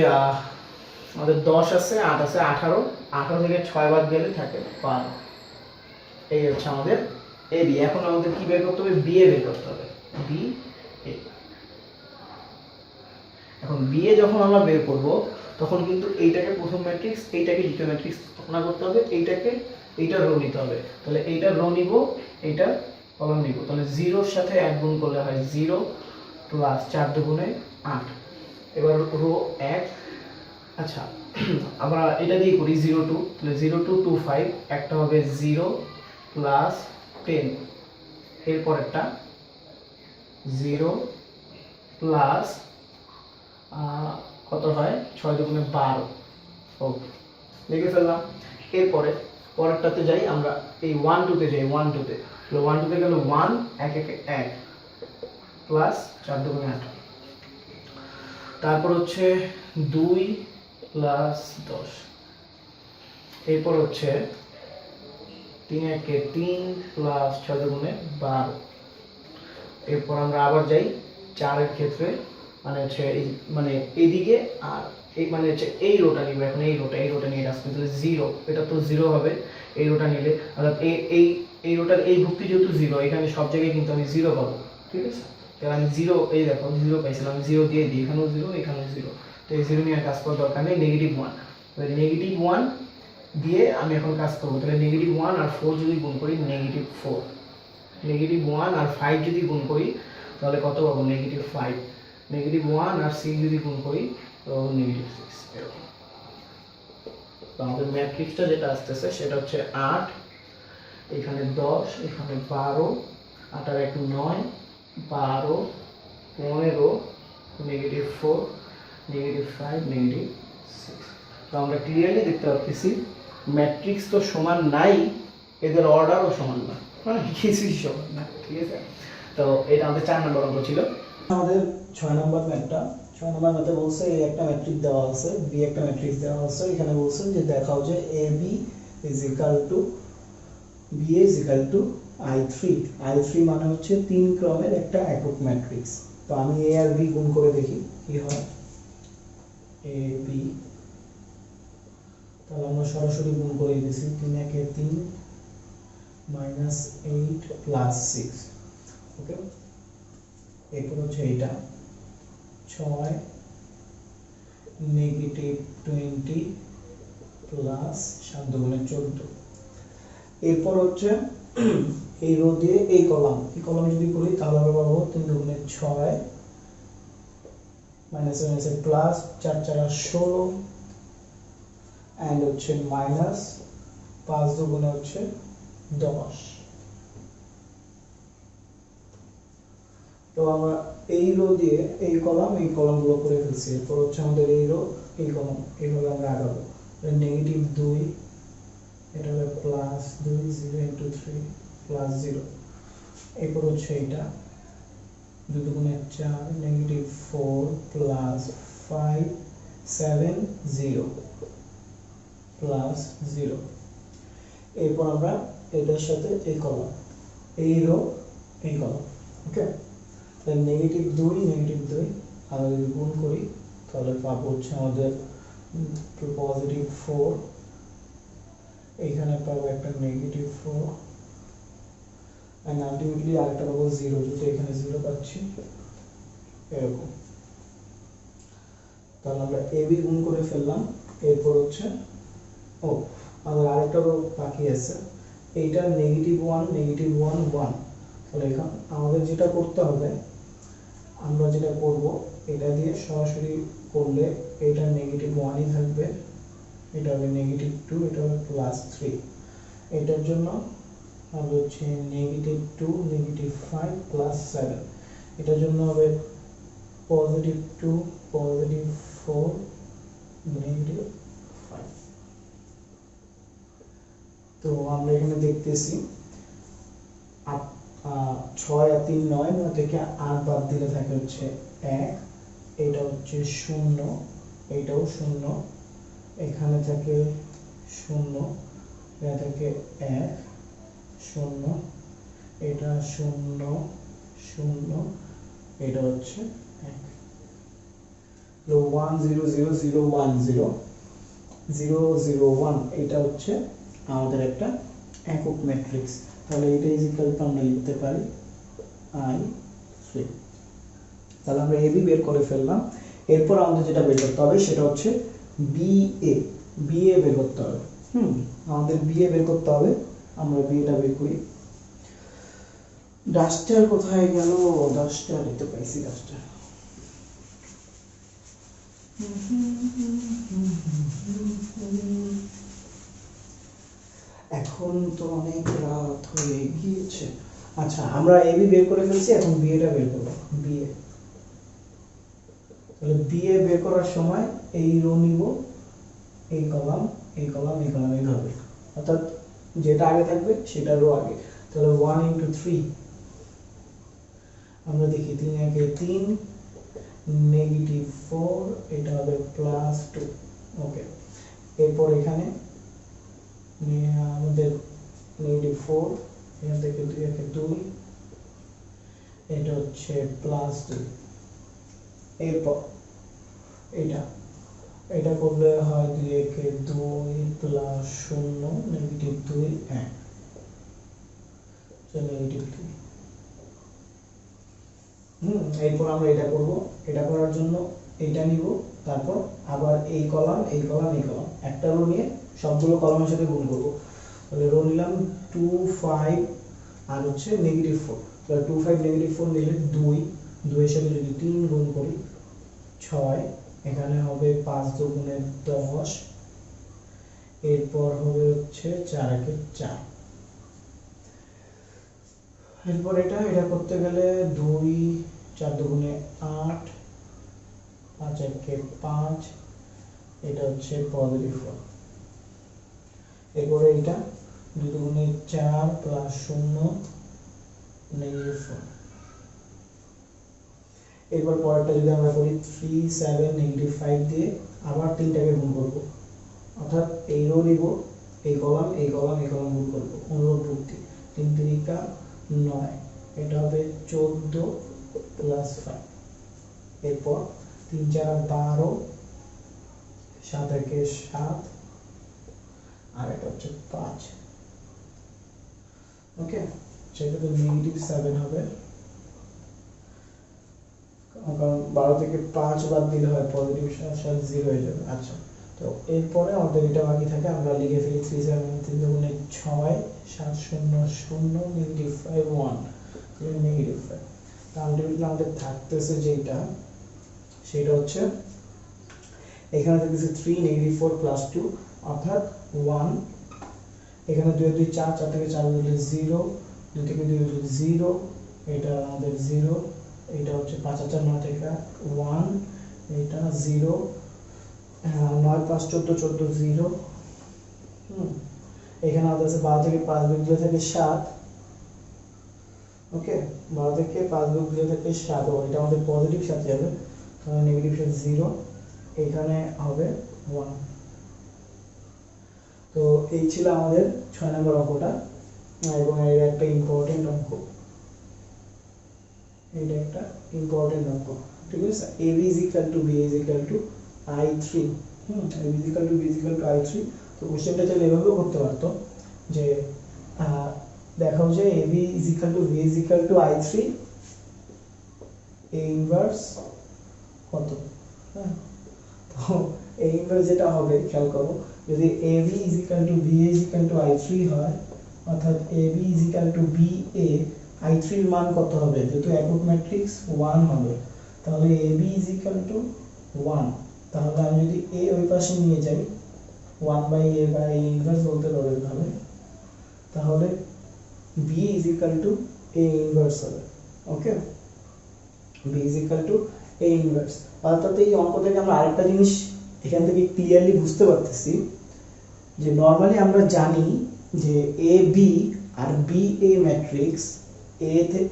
আমাদের 10 আছে, 8 আছে, 18, 18 থেকে 6 বাদ গেলে থাকে 12। এই হচ্ছে আমাদের এবি। এখন আমাদের কি বের করতে হবে, বিএ বের করতে হবে, বি এ। এখন বিএ যখন আমরা বের করব তখন কিন্তু এইটাকে প্রথম ম্যাট্রিক্স, এইটাকে দ্বিতীয় ম্যাট্রিক্স না করতে হবে, এইটা রো নিতে হবে। তাহলে এইটা রো নিব, এইটা কলাম নিব। তাহলে 0 এর সাথে 1 গুণ করলে হয় 0 প্লাস 4 দুগুণে 8, এবার রো 1। আচ্ছা আমরা এটা দিয়ে করি 0 2, তাহলে 0 2 2 5, একটা হবে 0 প্লাস 10, এরপর একটা 0 প্লাস কত হয় 6 দুগুণে 12, ওকে লিখে ফেললাম। এরপরে পরেরটাতে যাই আমরা, এই 1 2 তে যাই, 1 2 তে, তাহলে 1 2 তে গেল 1 1 1 1 প্লাস 4 দুগুণে 8, তারপর হচ্ছে 2 প্লাস 10, এরপর হচ্ছে 3 একে 3 প্লাস 6 দুগুণে 12। এরপর আমরা আবার যাই 4 এর ক্ষেত্রে, মানে হচ্ছে এই মানে এইদিকে, আর এই মানে হচ্ছে এই রোটা নিব। এখন এই রোটা নিয়ে আসবে, তাহলে 0, এটা তো 0 হবে এই রোটা নিলে, অর্থাৎ এই রোটার এই ভুক্তি যেহেতু 0, এখানে সব জায়গায় কিন্তু আমি 0 পাবো, ঠিক আছে। তাহলে আমি 0, এই দেখো 0 পাইছিলাম, আমি 0 দিয়ে দিই, এখানেও 0 এখানেও 0, তো এই 0 নিয়ে কাজ করার দরকার নেই। নেগেটিভ 1, তাহলে নেগেটিভ 1 দিয়ে আমি এখন কাজ করবো। তাহলে নেগেটিভ 1 আর 4 যদি গুণ করি নেগেটিভ 4, নেগেটিভ 1 আর 5 যদি গুণ করি তাহলে কত পাবো, নেগেটিভ 5, নেগেটিভ 1 আর 6 যদি গুণ করি তো নেগেটিভ 6, এরকম। তো আমাদের ম্যাট্রিক্সটা যেটা আসতেছে সেটা হচ্ছে 8, এখানে 10, এখানে 12, 8 আর 1 9, 12 15, নেগেটিভ 4, নেগেটিভ 5, নেগেটিভ 6। তো আমরা ক্লিয়ারলি দেখতে পাচ্ছি ম্যাট্রিক্স তো সমান নাই, এদের অর্ডারও সমান না, মানে কিছুই সমান না, ঠিক আছে। তো এটা আমাদের 4 নম্বর অঙ্ক ছিল। আমাদের 6 নম্বর ম্যাথটা, 6 নম্বর ম্যাথে বলছে এই একটা ম্যাট্রিক্স দেওয়া আছে, বি একটা ম্যাট্রিক্স দেওয়া আছে, এখানে বলছে যে দেখাও যে AB is equal to BA is equal to I3। I3 মানে হচ্ছে 3 ক্রমের একটা একক ম্যাট্রিক্স। তো আমি A আর B গুণ করে দেখি কি হয়। AB, তাহলে আমরা সরাসরি গুণ করে দিয়েছি, 3 একে 3 minus 8 plus 6, ওকে। এরপর হচ্ছে এটা 6 নেগেটিভ 20 প্লাস 7 দুগুণে 14। এরপর হচ্ছে এই রো দিয়ে এই কলাম যদি করি তাহলে আমরা পাবো 3 দুগুণে 6 মাইনাস মাইনাসে প্লাস 4 4 16 এন্ড হচ্ছে মাইনাস 5 দুগুণে হচ্ছে 10। তো আমরা এই রো দিয়ে এই কলামগুলো করে ফেলছি। এরপর হচ্ছে আমাদের এই রো এই কলাম, এইভাবে আমরা আগাবো। নেগেটিভ 2, এটা হবে প্লাস 2, 0 ইন্টু 3 প্লাস 0। এরপর হচ্ছে এটা 2 দুগুণে 4, নেগেটিভ 4 প্লাস 5 7 0 প্লাস 0। এরপর আমরা এটার সাথে এই কলাম, এই রো এই কলাম, ওকে। তাহলে নেগেটিভ 2 আমরা যদি গুণ করি তাহলে পাবো হচ্ছে আমাদের পজিটিভ 4, এইখানে পাবো একটা নেগেটিভ 4 এন্ড আলটিমেটলি আরেকটা পাবো 0, যেহেতু এখানে 0 পাচ্ছি, এরকম। তাহলে আমরা AB গুণ করে ফেললাম। এরপর হচ্ছে আমাদের আরেকটা রো বাকি আছে, এইটা নেগেটিভ 1 1। তাহলে এখন আমাদের যেটা করতে হবে, আমরা যেটা করব এটা দিয়ে সরাসরি করলে এটা নেগেটিভ 1ই থাকবে, এটা হবে -2, এটা হবে +3। এটার জন্য হবে হচ্ছে -2, -5 +7। এটার জন্য হবে +2, +4, -5। তো আমরা এখানে দেখতেছি 6 আর 3 9, 9 থেকে 8 বাদ দিলে থাকে হচ্ছে 1, এটা হচ্ছে 0, এটাও 0, এখানে থাকে 0, এখানে থাকে 1 0, এটা 0 0, এটা হচ্ছে 1। তো 1 0 0 0 1 0 0 0 1, এটা হচ্ছে আমাদের একটা একক ম্যাট্রিক্স। তাহলে এটা ইকুয়াল টু আমরা লিখতে পারি I3। তাহলে আমরা এবি বের করে ফেললাম। এরপর আমাদের যেটা বের করতে হবে সেটা হচ্ছে বিএ। বিএ বের করতে হবে। আমাদের বিএ বের করতে হবে। আমরা বিএটা বের করি। ডাস্টার কোথায় গেল? ডাস্টার এটা পাইছি, ডাস্টার। এখন তো অনেক রাত হয়ে গিয়েছে। আচ্ছা, আমরা এবি বের করে ফেলছি, এখন বিএটা বের করব। বিএ, তাহলে বিএ বের করার সময় এই রো নিব, এই কলাম, এই কলাম, এই কলাম, এইভাবে, অর্থাৎ যেটা আগে থাকবে সেটা রো আগে। তাহলে 1 × 3, আমরা দেখি 3 একে 3, -4, এটা হবে +2। ওকে, এরপর এখানে আমাদের -4, এখান থেকে 2 একে 2, এটা হচ্ছে +2। এরপর এটা করলে হয় 2 একে 2 +0, -2 1, -2। এরপর আমরা এটা করব। এটা করার জন্য এটা নিব, তারপর আবার এই কলাম, এই কলাম, এই কলাম, একটা রো নিয়ে সবগুলো কলামের সাথে গুণ করব। তাহলে রো নিলাম 2 5 আর হচ্ছে -4। তাহলে 2 5 -4 নিলে 2, 2 এর সাথে যদি 3 গুণ করি 6, এখানে হবে 5 × 2 = 10, এরপর হবে হচ্ছে 4 একে 4। এরপর এটা করতে গেলে 2 4 2 8, 5 একে 5, এটা হচ্ছে +4। এরপরে এটা 2 2 4 +0, -4। এরপর পরেরটা যদি আমরা করি 3 7 -5 দিয়ে আবার 3টাকে গুণ করব, অর্থাৎ এই রো নিব, এই কলাম, এই কলাম, এই কলাম গুণ করব অনুরূপ যুক্তি। 3 3 9, এটা হবে 14 +5। এরপর 3 4 12, 7 একে 7, আর এটা হচ্ছে 5। ওকে, সেক্ষেত্রে -7 হবে, কারণ 12 থেকে 5 বাদ দিলে হয় পজিটিভ সাথে 0 হয়ে যাবে। আচ্ছা, তো এরপরে আমাদের এটা বাকি থাকে, আমরা লিখে ফেলি 3 7 3 2 6 7 0 0 -5 1, -5। আলটিমেটলি আমাদের থাকতেছে যেটা, সেটা হচ্ছে এখানে থাকতেছে 3 -4 +2, অর্থাৎ 1। এখানে 2 2 4, 4 থেকে 4 দিলে 0, 2 থেকে 2 দিলে 0, এটা আমাদের 0, এটা হচ্ছে 5 আর 4 9 থেকে 1, এটা 0, 9 5 14 14 0। এখানে আমাদের আছে 12 থেকে 5 বিয়োগ দিলে থাকে 7। ওকে, 12 থেকে 5 বিয়োগ দিলে থাকে 7, এটা আমাদের পজিটিভ সাথে যাবে, তাহলে নেগেটিভ সাথে 0, এখানে হবে 1। তো এই ছিল আমাদের 6 নম্বর অঙ্কটা, এবং এর একটা ইম্পর্টেন্ট অঙ্ক, এটা একটা ইম্পর্টেন্ট অঙ্ক, ঠিক আছে। AB = B = I3। AB = B = I3। তো কোশ্চেনটা চাইলে এভাবেও করতে পারতো যে দেখাও যে AB = B = I3, A inverse কত। তো A ইনভার্স যেটা হবে, খেয়াল করো, যদি AB = BA = I3 হয়, অর্থাৎ AB = BA, I3 এর মান কত হবে? যেহেতু একক ম্যাট্রিক্স 1 হবে, তাহলে AB = 1। তাহলে আমি যদি A ওই পাশে নিয়ে যাই, 1/a ইনভার্স বলতে পারো এভাবে, তাহলে b is equal to a inverse হবে। ওকে, b is equal to a inverse. অর্থাৎ এই অঙ্ক থেকে আমরা আরেকটা জিনিস এখান থেকে ক্লিয়ারলি বুঝতে পারতেছি যে নরমালি আমরা জানি যে A B R B A matrix,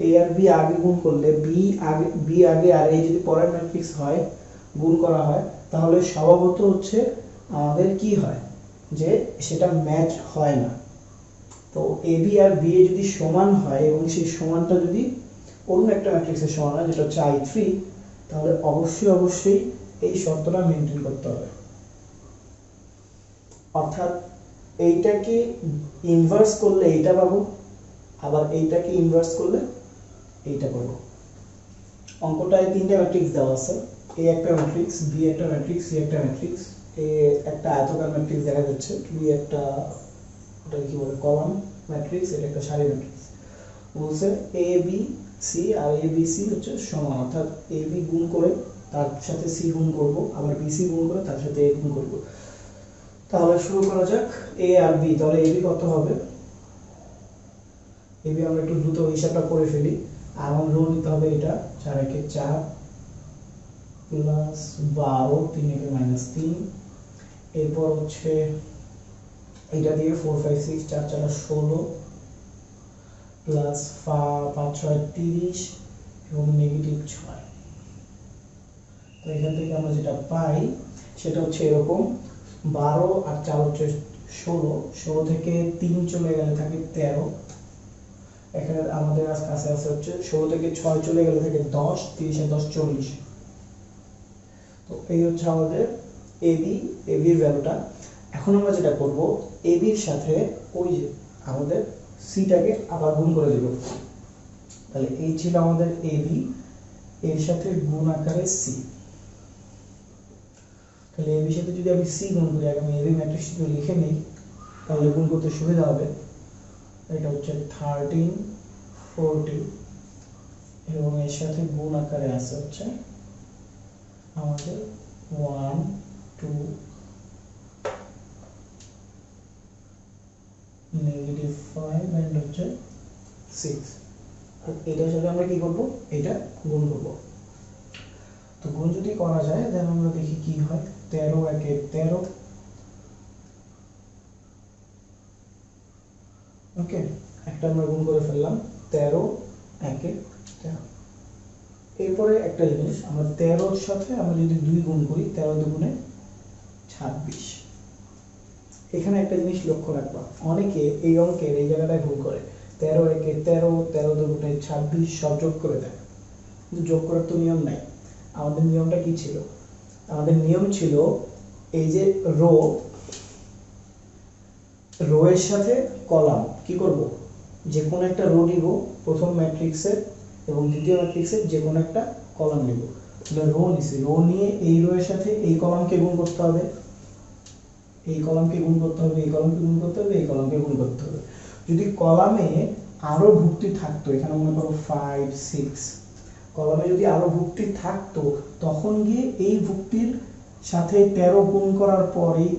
A R B আগে গুণ করলে বি আগে আর এ যদি পরের ম্যাট্রিক্স হয়, গুণ করা হয়, তাহলে স্বভাবত হচ্ছে আমাদের কি হয় যে সেটা ম্যাচ হয় না। তো A B R B A যদি সমান হয় এবং সেই সমানটা যদি অন্য একটা ম্যাট্রিক্সের সমান হয় যেটা হচ্ছে I3, তাহলে অবশ্যই এই শর্তটা মেনটেন করতে হবে। অর্থাৎ এইটাকে ইনভার্স করলে এইটা পাবো, আবার এইটাকে ইনভার্স করলে এইটা পাবো। অঙ্কটায় তিনটা ম্যাট্রিক্স দেওয়া আছে, এ একটা ম্যাট্রিক্স, বি একটা ম্যাট্রিক্স, সি একটা ম্যাট্রিক্স। এ একটা আয়তাকার ম্যাট্রিক্স দেখা যাচ্ছে, বি একটা ওটা কি বলে কলাম ম্যাট্রিক্স, এটা একটা সারি ম্যাট্রিক্স। বলছে A B C R A B C হচ্ছে সমান, অর্থাৎ এ বি গুণ করে তার সাথে সি গুণ করব, আবার বি সি গুণ করে তার সাথে এ গুণ করব। তাহলে শুরু করা যাক এ আর বি। তাহলে এ বি কত হবে? এ বি আমরা একটু দ্রুত হিসাবটা করে ফেলি। আর রো নিতে হবে এটা 4 একে 4 প্লাস 12 3 একে -3, এরপর হচ্ছে এটা দিয়ে 4 5 6 4 4 16 প্লাস 5 6 30 এবং -6। তো এখান থেকে আমরা যেটা পাই সেটা হচ্ছে এরকম, 12 আর 4 হচ্ছে 16, 16 থেকে 3 চলে গেলে থাকে 13, এখানে আমাদের কাছে আছে হচ্ছে 16 থেকে 6 চলে গেলে থাকে 10, 30 আর 10 40। তো এই হচ্ছে আমাদের এবি এর ভ্যালুটা। এখন আমরা যেটা করব, এবির সাথে ওই যে আমাদের সিটাকে আবার গুণ করে দেব। তাহলে এই ছিল আমাদের এবি, এর সাথে গুণ আকারে সি। তাহলে এবির সাথে যদি আমি সি গুণ করি, আগে আমি এবি ম্যাট্রিক্সটা লিখে নিই তাহলে গুণ করতে সুবিধা হবে। এটা হচ্ছে 13 40 এবং এর সাথে গুণ আকারে আছে হচ্ছে আমাদের 1 2 -5 এন্ড হচ্ছে 6। আর এটার সাথে আমরা কি করব, এটা গুণ করব। তো গুণ যদি করা যায় দেন আমরা দেখি কি হয়। 13 একে 13, ওকে, একটা আমরা গুণ করে ফেললাম 13 একে 13। এরপরে একটা জিনিস, আমরা 13 এর সাথে আমরা যদি 2 গুণ করি, 13 দুগুণে 26। এখানে একটা জিনিস লক্ষ্য রাখবা, অনেকে এই অঙ্কের এই জায়গাটায় ভুল করে, 13 একে 13, 13 দুগুণে 26 সব যোগ করে দেয়। কিন্তু যোগ করার তো নিয়ম নাই। আমাদের নিয়মটা কি ছিল? আমাদের নিয়ম ছিল এই যে রো এর সাথে কলাম কি করব, যে কোনো একটা রো নিব প্রথম ম্যাট্রিক্সের এবং দ্বিতীয় ম্যাট্রিক্সের যে কোনো একটা কলাম নিব। তাহলে রো নিছি, রো নিয়ে এই রো এর সাথে এই কলামকে গুণ করতে হবে, এই কলামকে গুণ করতে হবে, এই কলামকে গুণ করতে হবে, এই কলামকে গুণ করতে হবে। যদি কলামে আরো ভুক্তি থাকতো, এখানে মনে করো 5 6, কলামে যদি আরো ভুক্তি থাকতো তখন গিয়ে এই ভুক্তির সাথে 13 গুণ করার পর, এই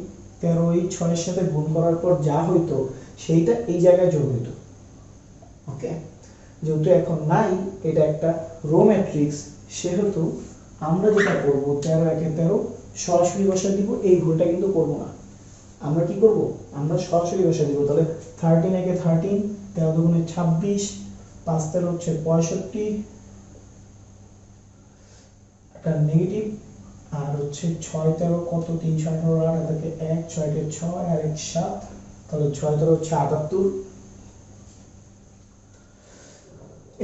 13 এই 6 এর সাথে গুণ করার পর যা হইতো সেইটা এই জায়গায় যোগ হইতো। ওকে, যেহেতু এখন নাই, এটা একটা রো ম্যাট্রিক্স, সেহেতু আমরা যেটা করব 13 একে 13 সরাসরি বসা দিব, এই ভুলটা কিন্তু করব না। আমরা কি করব, আমরা সরাসরি বসা দিব। তাহলে 13 একে 13, 13 দুগুণে 26, 5 13 হচ্ছে 65, একটা নেগেটিভ, আর হচ্ছে 6 13 কত, 3 6 18 8 থেকে 1 6 কে 6 আর 1 7, তাহলে 6 13 হচ্ছে 78।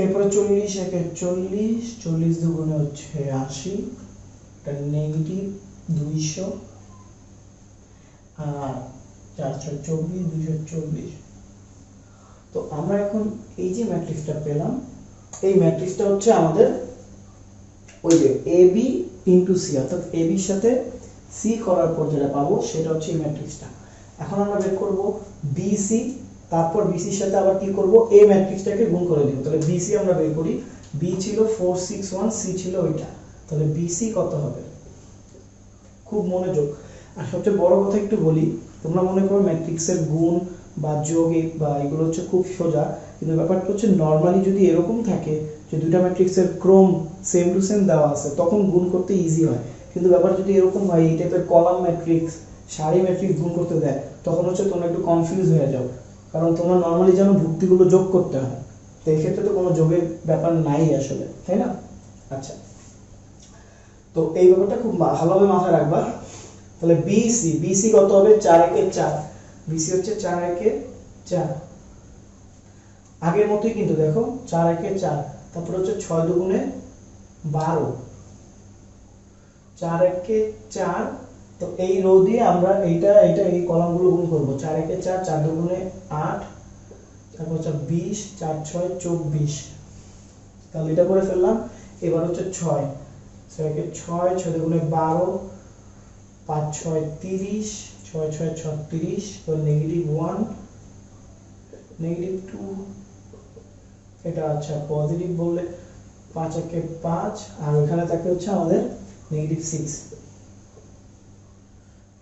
এরপরে 40 একে 40, 40 দুগুণে হচ্ছে 80, এটা নেগেটিভ 200, আর 424 240। তো আমরা এখন এই যে ম্যাট্রিক্সটা পেলাম, এই ম্যাট্রিক্সটা হচ্ছে আমাদের ওই যে এ বি ইনটু সি, অর্থাৎ এ বির সাথে সি করার পর যেটা পাবো সেটা হচ্ছে এই ম্যাট্রিক্সটা। এখন আমরা বের করব বিসি, তারপর বিসির সাথে আবার কি করব, এই ম্যাট্রিক্সটাকে গুণ করে দিব। তাহলে বিসি আমরা বের করি, বি ছিল 4 6 1, সি ছিল ওইটা। তাহলে বিসি কত হবে, খুব মনোযোগ। আর সবচেয়ে বড় কথা একটু বলি, তোমরা মনে করো ম্যাট্রিক্সের গুণ বা যোগ বা এগুলো হচ্ছে খুব সোজা, কিন্তু ব্যাপারটা হচ্ছে নর্মালি যদি এরকম থাকে যে দুইটা ম্যাট্রিক্সের ক্রম সেম টু সেম দেওয়া আছে তখন গুণ করতে ইজি হয়, কিন্তু ব্যাপার যদি এরকম হয় এই টাইপের কলাম ম্যাট্রিক্স সারি ম্যাট্রিক্স গুণ করতে দেয় তখন হচ্ছে তোমরা একটু কনফিউজ হয়ে যাও, কারণ তোমরা নর্মালি জানো ভুক্তিগুলো যোগ করতে হয়, তো এই ক্ষেত্রে তো কোনো যোগের ব্যাপার নাই আসলে, তাই না? আচ্ছা, তো এই ব্যাপারটা খুব ভালোভাবে মাথায় রাখবা। তাহলে বিসি, বিসি কত হবে? 4 একে 4, বিসি হচ্ছে 4 একে 4, আগের মতোই কিন্তু দেখো 4 একে 4, তারপর হচ্ছে 6 দুগুণে 12, 4 একে 4, তো এই রো দিয়ে আমরা এইটা এই কলামগুলো গুণ করব, 4 একে 4, 4 দুগুণে 8, তারপর হচ্ছে 20, 4 6 24, তাহলে এটা করে ফেললাম। এবার হচ্ছে 6, 6 একে 6, 6 দুগুণে 12, 5 6 30, 6 6 36, তো -1 -2, এটা আচ্ছা পজিটিভ বললে 5 একে 5, আর এখানে থাকে হচ্ছে আমাদের -6,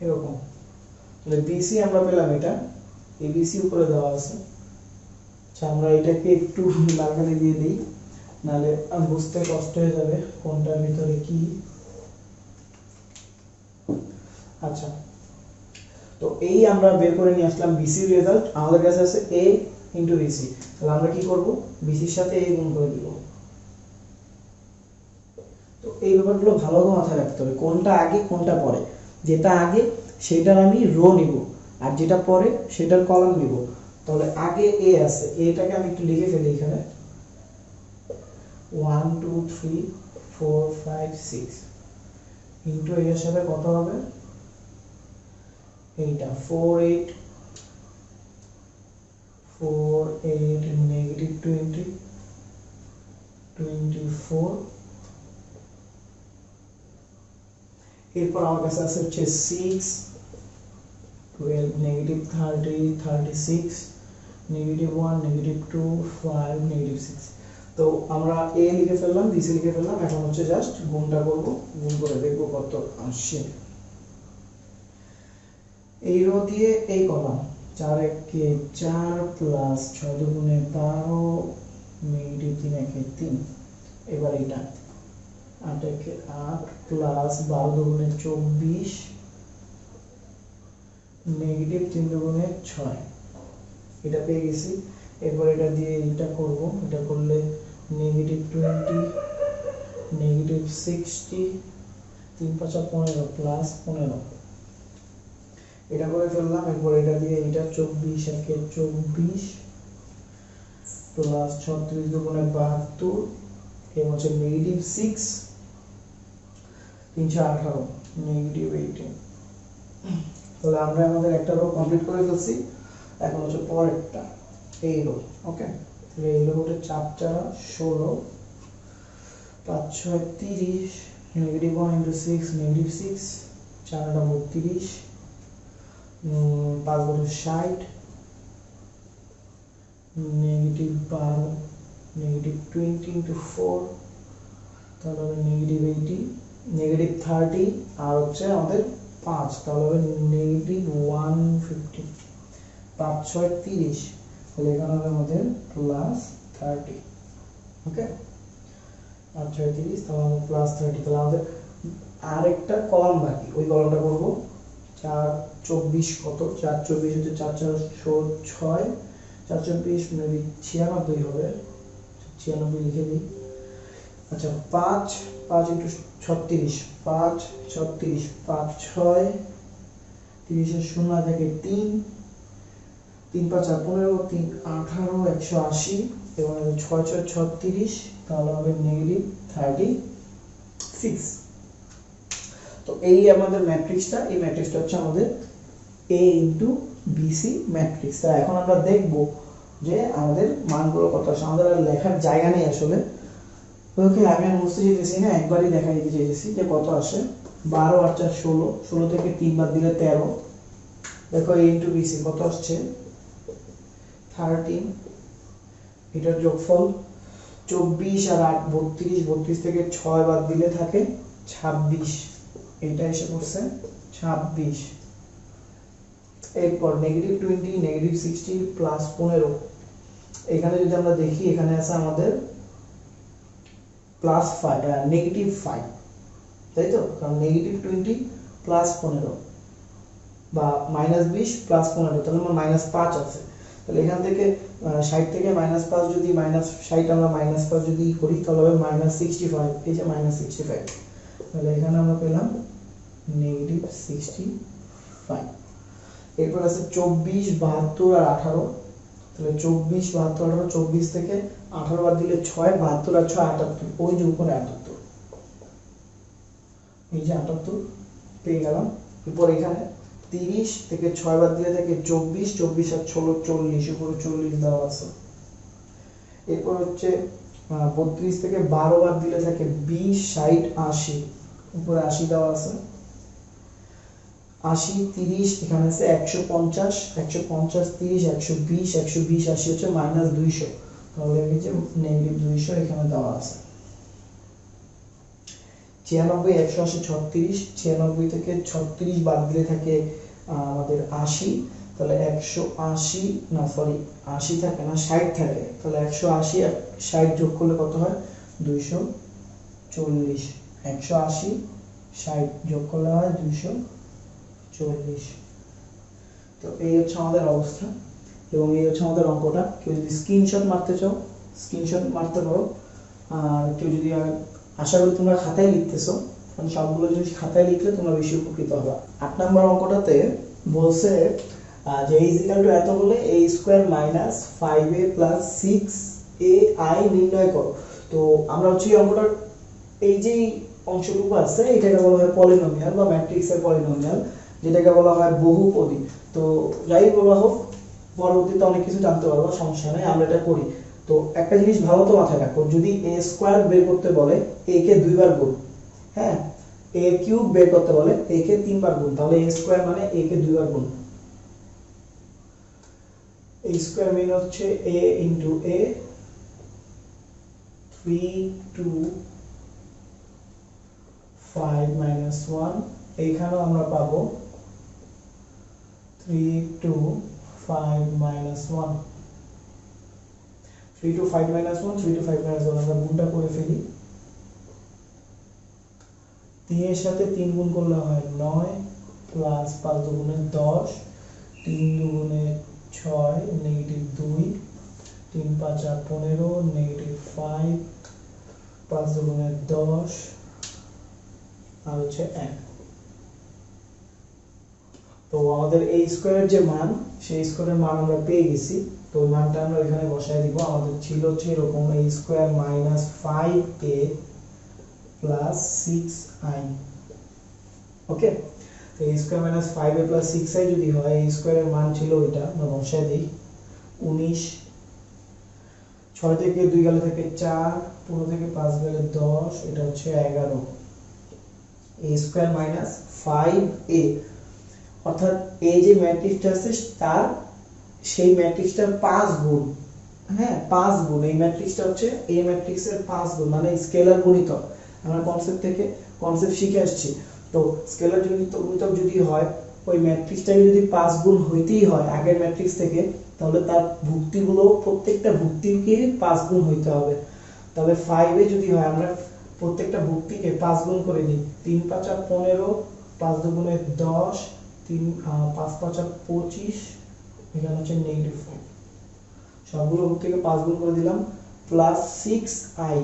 এরকম। তাহলে বিসি আমরা পেলাম, এটা এবিসি উপরে দেওয়া আছে। আচ্ছা, আমরা এটাকে একটু লাগালে দিয়ে দিই, নাহলে বুঝতে কষ্ট হয়ে যাবে কোনটার ভিতরে কি। আচ্ছা, তো এই আমরা বের করে নিয়ে আসলাম বিসির রেজাল্ট, আমাদের কাছে আছে a ইনটু বিসি। তাহলে আমরা কি করব? বিসির সাথে a গুণ করে দিব। তো এই ব্যাপারগুলো ভালোভাবে মাথায় রাখতে হবে, কোনটা আগে কোনটা পরে। যেটা আগে সেটার আমি রো নিব, আর যেটা পরে সেটার কলাম নিব। তাহলে আগে a আছে, এটাকে আমি একটু লিখে ফেলি এখানে, 1 2 3 4 5 6 ইনটু এর সাথে কত হবে? এইটা 4 8 -20 24, এরপর আমার কাছে আছে হচ্ছে 6 12 -30 36 -1 -2 5 -6। তো আমরা a লিখে ফেললাম, bc লিখে ফেললাম, এখন হচ্ছে জাস্ট গুণটা করব, গুণ করে দেখব কত আসছে। এই রো দিয়ে এই কলাম 4 একে 4 প্লাস 6 দুগুণে 12 -3 একে 3, এবার এটা 8 একে 8 প্লাস 12 দুগুণে 24 -3 দুগুণে 6, এটা পেয়ে গেছি। এরপর এটা দিয়ে এটা করব, এটা করলে -20 -60 3 5 15 প্লাস 15, এটা করে ফেললাম। এরপর এটা দিয়ে এটা 24 একে 24 প্লাস 36 দুগুণে 72, এবং হচ্ছে -6 318 -18। তাহলে আমরা আমাদের একটা রো কমপ্লিট করে ফেলছি, এখন হচ্ছে পরেরটা এই রো। ওকে, তাহলে এই রোটা 4 4 16 5 6 30 -1 * 6 -6 4 32 5 × 60 -12 -20 × 4, তাহলে হবে -80 -30, আর হচ্ছে আমাদের 5, তাহলে হবে -150 5 6 30, তাহলে এখানে হবে আমাদের +30। ওকে, 5 6 30, তাহলে আমাদের +30। তাহলে আমাদের আরেকটা কলাম বাকি, ওই কলামটা করব। 4 24 কত? 4 24 হচ্ছে 4 4 6 4 24 96 হবে, 96 লিখে দিই। আচ্ছা, 5 5 × 36 5 36 5 6 30 এর 0 থেকে 3 3 5 15 3 18 180, এবং 6 6 36, তাহলে হবে -36। তো এই আমাদের ম্যাট্রিক্সটা, এই ম্যাট্রিক্সটা হচ্ছে আমাদের a ইনটু বিসি ম্যাট্রিক্স। তা এখন আমরা দেখব যে আমাদের মানগুলো কত আসে। আমাদের আর লেখার জায়গা নেই আসলে, ওকে আমি আর মুছতে চাইতেছি না, একবারই দেখাই দিতে চাইতেছি যে কত আসে। 12 আর 4 16, 16 থেকে 3 বাদ দিলে 13, দেখো a ইনটু বিসি কত আসছে 13, এটার যোগফল 24 আর 8 32, 32 থেকে 6 বাদ দিলে থাকে 26, এটা এসে পড়ছে 26। এরপর -20 -16 প্লাস 15, এখানে যদি আমরা দেখি এখানে আছে আমাদের +5 -5, তাই তো, কারণ -20 প্লাস 15 বা -20 প্লাস 15, তাহলে আমার -5 আছে। তাহলে এখান থেকে 60 থেকে -5 যদি -60 আমরা -5 যদি করি তাহলে হবে -65, এই যে -65, তাহলে এখানে আমরা পেলাম -65। এরপর আছে 24, 72 আর 18, তাহলে 24, 72, 18, 24 থেকে 18 বাদ দিলে 6, 72 আর 6 78, ওই যে উপরে 78, এই যে 78 পেয়ে গেলাম। এরপর এখানে 30 থেকে 6 বাদ দিলে থাকে 24, 24 আর 16 40, উপরে 40 দেওয়া আছে। এরপর হচ্ছে 32 থেকে 12 বাদ দিলে থাকে 20, 60, 80, উপরে 80 দেওয়া আছে। 80, 30, এখানে আছে 150, 150, 30, 120, 120, 80 হচ্ছে -200, তাহলে এই যে -200 এখানে দেওয়া আছে। 96, 180, 36, 96 থেকে 36 বাদ দিলে থাকে আমাদের 80, তাহলে 180 না সরি 80 থাকে না 60 থাকে, তাহলে 180 আর 60 যোগ করলে কত হয় 240, 180 60 যোগ করলে হয় 240। তো এই হচ্ছে আমাদের অবস্থা এবং এই হচ্ছে আমাদের অঙ্কটা। কেউ যদি স্ক্রিনশট মারতে চাও স্ক্রিনশট মারতে পারো, আর কেউ যদি, আশা করি তোমরা খাতায় লিখতেছো, কারণ সবগুলো জিনিস খাতায় লিখলে তোমরা বেশি উপকৃত হবে। 8 নম্বর অঙ্কটাতে বলছে যে এত হলে a square minus 5a plus 6ai নির্ণয় করো। তো আমরা হচ্ছে এই অঙ্কটার এই যে অংশটুকু আছে এটাকে বলা হয় পলিনোমিয়াল বা ম্যাট্রিক্সের পলিনোমিয়াল, যেটাকে বলা হয় বহুপদী। তো যাই বলা হোক, পরবর্তীতে অনেক কিছু জানতে পারবো, সমস্যা নেই, আমরা এটা করি। তো একটা জিনিস ভালো তো মাথায় রাখো, যদি a স্কয়ার বের করতে বলে a কে 2 বার গুণ, হ্যাঁ, a কিউব বের করতে বলে a কে 3 বার গুণ, তাহলে a স্কয়ার মানে a কে 2 বার গুণ। a স্কয়ার মানে হচ্ছে a ইনটু a, 3 2 5 minus 1, এইখানেও আমরা পাবো 3 2 5 minus 1, 3 2 5 minus 1, 3 2 5 minus 1, আমরা গুণটা করে ফেলি। 3 এর সাথে 3 গুণ করলে হয় 9 প্লাস 5 দুগুণে 10, 3 দুগুণে 6 নেগেটিভ 2, 3 5 আর 15 নেগেটিভ 5, 5 দুগুণে 10 আর হচ্ছে 1। তো আমাদের এই স্কয়ারের যে মান, সেই স্কয়ারের মান আমরা পেয়ে গেছি। তো ওই মানটা আমরা এখানে বসায় দিব। আমাদের ছিল হচ্ছে এরকম a square minus 5a plus 6i, ওকে। তো a square minus 5a plus 6i যদি হয়, a স্কয়ারের মান ছিল ওইটা, আমরা বসায় দিই 19, 6 থেকে 2 গেলে থেকে 4, 15 থেকে 5 গেলে 10, এটা হচ্ছে 11, a স্কয়ার মাইনাস 5a, অর্থাৎ এই যে ম্যাট্রিক্সটা আছে তার সেই ম্যাট্রিক্সটার 5 গুণ, হ্যাঁ 5 গুণ, এই ম্যাট্রিক্সটা হচ্ছে এই ম্যাট্রিক্সের 5 গুণ, মানে স্কেলার গুণিতক। আমরা কনসেপ্ট শিখে আসছি। তো স্কেলার গুণিতক যদি হয়, ওই ম্যাট্রিক্সটাকে যদি 5 গুণ হইতেই হয় আগের ম্যাট্রিক্স থেকে, তাহলে তার ভুক্তিগুলো প্রত্যেকটা ভুক্তিকে 5 গুণ হইতে হবে। তাহলে 5 এ যদি হয়, আমরা প্রত্যেকটা ভুক্তিকে 5 গুণ করে দিই, 3 5 আর 15, 5 দুগুণে 10, 5 5 আর 25, এখানে হচ্ছে নেগেটিভ 5, সবগুলো ভুক্তিকে 5 গুণ করে দিলাম, প্লাস 6i,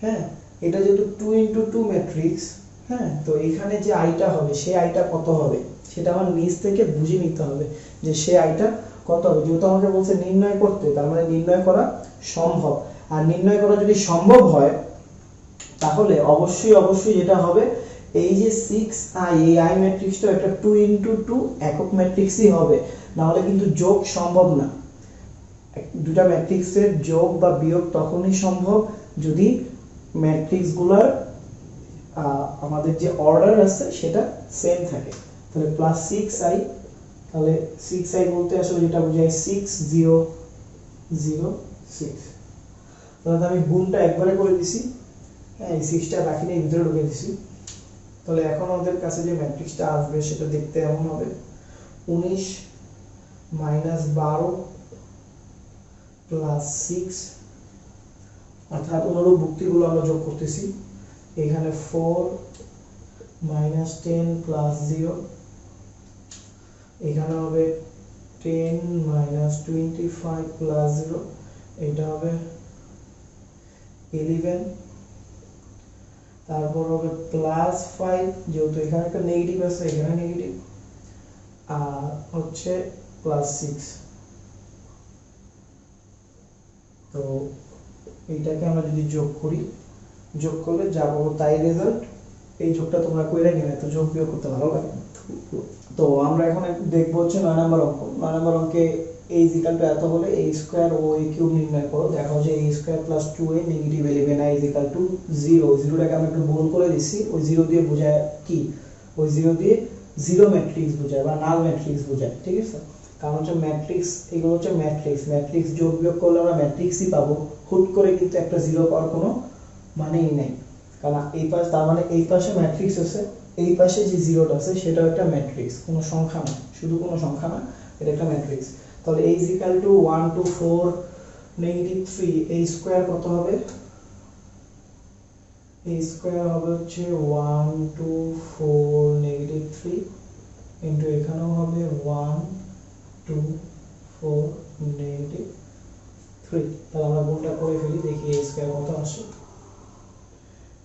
হ্যাঁ, এটা যেহেতু 2 ইনটু 2 ম্যাট্রিক্স, হ্যাঁ, তো এখানে যে আইটা হবে সেই আইটা কত হবে সেটা আমার নিচ থেকে বুঝে নিতে হবে যে সেই আইটা কত হবে। যেহেতু আমাকে বলছে নির্ণয় করতে, তার মানে নির্ণয় করা সম্ভব। আর নির্ণয় করা যদি সম্ভব হয়, তাহলে অবশ্যই যেটা হবে, এই যে 6i, এই i ম্যাট্রিক্সটা একটা 2 ইনটু 2 একক ম্যাট্রিক্সই হবে, না হলে কিন্তু যোগ সম্ভব না। দুটো ম্যাট্রিক্সের যোগ বা বিয়োগ তখনই সম্ভব যদি ম্যাট্রিক্সগুলোর আমাদের যে অর্ডার আছে সেটা সেম থাকে। তাহলে প্লাস 6i, তাহলে 6i বলতে আসলে যেটা বোঝায় 6 0 0 6, তাহলে আমি গুণটা একবারে করে দিছি, হ্যাঁ, এই 6টা রাখিনি, ভিতরে ঢুকে দিছি। তাহলে এখন আমাদের কাছে যে ম্যাট্রিক্সটা আসবে সেটা দেখতে এমন হবে, 19 -12 প্লাস 6, অর্থাৎ অনুরূপ ভুক্তিগুলো আমরা যোগ করতেছি। এখানে 4 -10 প্লাস 0, এখানে হবে 10 -25 প্লাস 0, এটা হবে 11, তারপর হবে প্লাস 5, যেহেতু এখানে একটা নেগেটিভ আছে এখানে নেগেটিভ, আর হচ্ছে প্লাস 6। তো এইটাকে আমরা যদি যোগ করি, যোগ করলে যা পাবো তাই রেজাল্ট। এই যোগটা তোমরা কইরা নিবে, তো যোগ বিয়োগ করতে ভালো লাগে। তো আমরা এখন দেখবো হচ্ছে 9 নম্বর অঙ্ক। 9 নম্বর অঙ্কে a ইকুয়াল টু এত হলে a স্কয়ার ও a কিউব নির্ণয় করো। দেখো যে a square plus 2a negative 11i equal to 0। 0টাকে আমরা একটু বোল্ড করে দিছি, ওই 0 দিয়ে বোঝায় কি, ওই 0 দিয়ে জিরো ম্যাট্রিক্স বোঝায় বা নাল ম্যাট্রিক্স বোঝায়, ঠিক আছে। কারণ হচ্ছে ম্যাট্রিক্স, এগুলো হচ্ছে ম্যাট্রিক্স, ম্যাট্রিক্স যোগ বিয়োগ করলে আমরা ম্যাট্রিক্সই পাবো। হুট করে কিন্তু একটা জিরো পাওয়ার কোনো মানেই নাই, কারণ এই পাশে, তার মানে এই পাশে ম্যাট্রিক্স আছে, এই পাশে যে জিরোটা আছে সেটাও একটা ম্যাট্রিক্স, কোনো সংখ্যা না, শুধু কোনো সংখ্যা না, এটা একটা ম্যাট্রিক্স। তাহলে a equal to 1 2 4 negative 3, a square কত হবে, a স্কয়ার হবে হচ্ছে 1 2 4 নেগেটিভ 3 ইনটু এখানেও হবে 1 2 4 নেগেটিভ 3। তাহলে আমরা গুণটা করে ফেলি, দেখি a স্কয়ার কত আসে।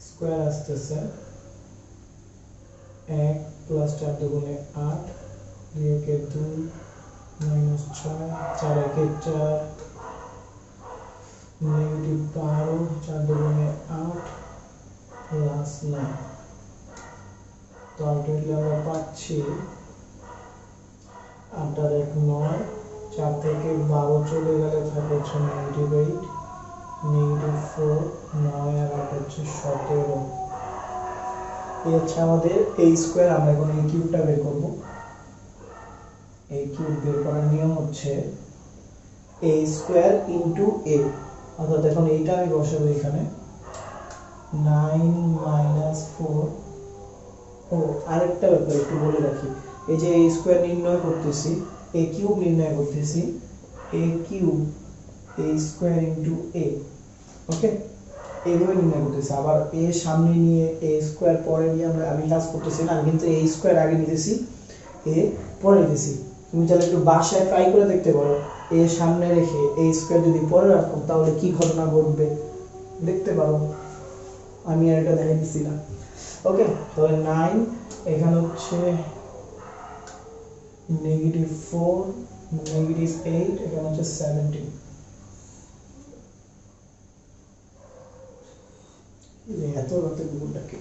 স্কয়ার আসতেছে 1 প্লাস 4 দুগুণে 8, 2 একে 2 মাইনাস 6, 4 একে 4 নেগেটিভ 12, 4 দুগুণে 8 প্লাস 9। তো আলটিমেটলি আমরা পাচ্ছি 8 আর 1 9, 4 থেকে 12 চলে গেলে থাকে হচ্ছে নেগেটিভ 8, নেগেটিভ 4, 9 আর 8 হচ্ছে 17। এই হচ্ছে আমাদের a স্কয়ার। আমরা এখন এই কিউবটা বের করব। এই কিউব বের করার নিয়ম হচ্ছে a স্কয়ার ইনটু a, অর্থাৎ এখন এইটা আমি বসাবো এখানে 9 মাইনাস 4। ও আরেকটা ব্যাপার একটু বলে রাখি, এই যে a স্কয়ার নির্ণয় করতেছি, a কিউব নির্ণয় করতেছি, a cube a square into a, ওকে, এইভাবে নির্ণয় করতেছি। আবার a সামনে নিয়ে a স্কয়ার পরে নিয়ে আমি কাজ করতেছি না, আমি কিন্তু a স্কয়ার আগে নিতেছি, a পরে নিতেছি। তুমি চাইলে একটু বাসায় ট্রাই করে দেখতে পারো, a সামনে রেখে a স্কয়ার যদি পরে রাখো তাহলে কি ঘটনা ঘটবে দেখতে পারো, আমি আর এটা দেখাই দিচ্ছি না। ওকে, তাহলে 9, এখানে হচ্ছে নেগেটিভ 4 নেগেটিভ 8, এখানে হচ্ছে 17। এত রাতে গুণটাকে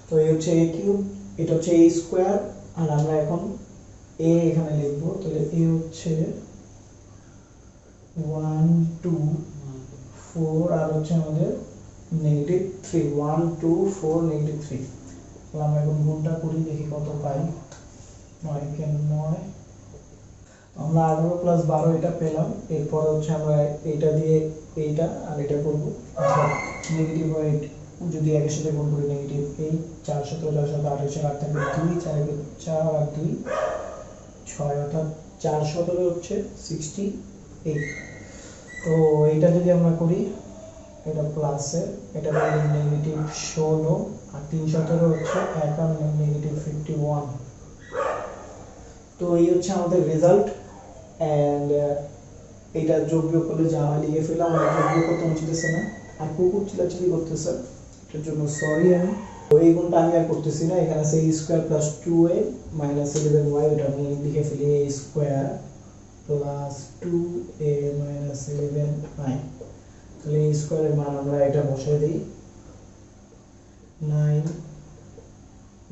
তো এই হচ্ছে a কিউব, এটা হচ্ছে a স্কয়ার, আর আমরা এখন a এখানে লিখব। তাহলে a হচ্ছে 1 2 4 আর হচ্ছে আমাদের নেগেটিভ 3, 1 2 4 নেগেটিভ 3। তাহলে আমরা এখন গুণটা করি, দেখি কত পাই। 9 কে 9, আমরা 18 প্লাস 12 এটা পেলাম। এরপর হচ্ছে আমরা এটা দিয়ে এইটা আর এটা করব, অর্থাৎ নেগেটিভ 8 যদি একের সাথে গুণ করি নেগেটিভ 8, 4 17 4 7 8 8 থেকে 2, 4 একে 4 আর 2 6, অর্থাৎ 4 17 হচ্ছে 68। তো এটা যদি আমরা করি, এটা প্লাসে, এটা পাবো নেগেটিভ 16, আর 3 17 হচ্ছে 1 আর নেগেটিভ 51। তো এই হচ্ছে আমাদের রেজাল্ট। এন্ড এটা যোগ বিয়োগ করলে যা হয় লিখে ফেললাম। আমরা যোগ বিয়োগ করতে উচিতেছে না, আর কুকুর চিল্লাচিল্লি করতেছে, এটার জন্য সরি। আমি তো এই গুণটা আমি আর করতেছি না, এখানে আছে a square plus 2a minus 11y, এটা আমি লিখে ফেলি a square plus 2a minus 11y। তাহলে a স্কয়ারের মান আমরা এটা বসাই দিই, 9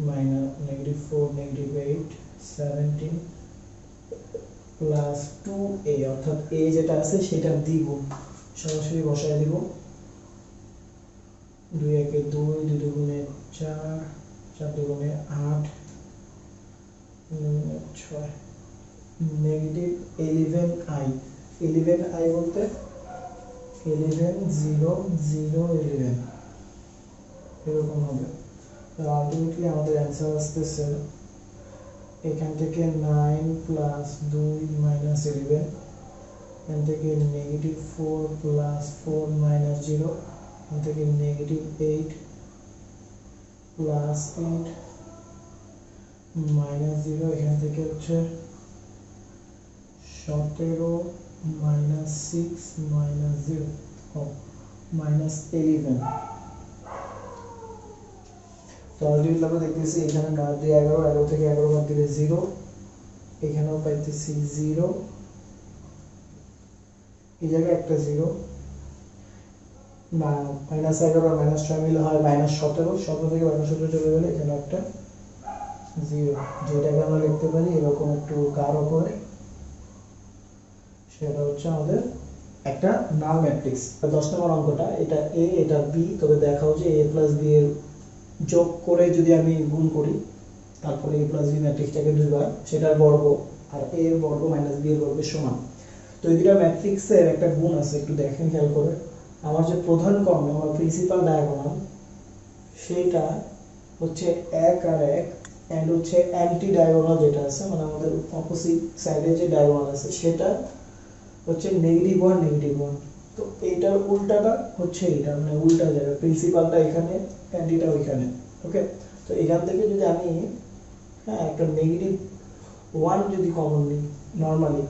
minus negative 4 negative 8 17 plus 2a, অর্থাৎ a যেটা আছে সেটা দ্বিগুণ, সরাসরি বসাই দিব। 2 একে 2, 2 দুগুণে 4, 4 দুগুণে 8, 2 দুগুণে 6, নেগেটিভ 11i। 11i বলতে 11 0 0 11 এরকম হবে। আলটিমেটলি আমাদের অ্যান্সার আসতেছে এখান থেকে 9 প্লাস 2 মাইনাস 11, এখান থেকে নেগেটিভ 4 প্লাস 4 মাইনাস 0, এখান থেকে নেগেটিভ 8 প্লাস 8 মাইনাস 0, এখান থেকে হচ্ছে 17 মাইনাস 6 মাইনাস 0 মাইনাস 11। তো আলটিমেটলি আমরা দেখতেছি এখানে 9 দিয়ে 11, 11 থেকে 11 বাদ দিলে 0, এখানেও পাইতেছি 0, এই জায়গায় একটা 0, না মাইনাস 11 আর মাইনাস 6 মিলে হয় মাইনাস 17, 17 থেকে মাইনাস 17 চলে গেলে এখানে একটা 0, যেটাকে আমরা লিখতে পারি এরকম একটু গাঢ় করে, সেটা হচ্ছে আমাদের একটা নাল ম্যাট্রিক্স। 10 নম্বর অঙ্কটা, এটা a এটা b, তবে দেখাও যে a প্লাস b এর যোগ করে যদি আমি গুণ করি তারপরে a প্লাস b ম্যাট্রিক্সটাকে দুইবার, সেটার বর্গ আর a এর বর্গ মাইনাস b এর বর্গের সমান। তো এই দুটো ম্যাট্রিক্সের একটা গুণ আছে, একটু দেখেন খেয়াল করে। আমার যে প্রধান কর্ণ আমার প্রিন্সিপাল ডায়াগোনাল সেটা হচ্ছে 1 আর 1, এন্ড হচ্ছে অ্যান্টি ডায়াগোনাল যেটা আছে মানে আমাদের অপোজিট সাইডে যে ডায়াগোনাল আছে সেটা হচ্ছে নেগেটিভ 1 নেগেটিভ 1। তো এইটার উল্টাটা হচ্ছে এটা, মানে উল্টা যাবে, প্রিন্সিপালটা এখানে অ্যান্টিটা ওইখানে। ওকে, তো এখান থেকে যদি আমি একটা নেগেটিভ 1 যদি কমন নিই নরমালি,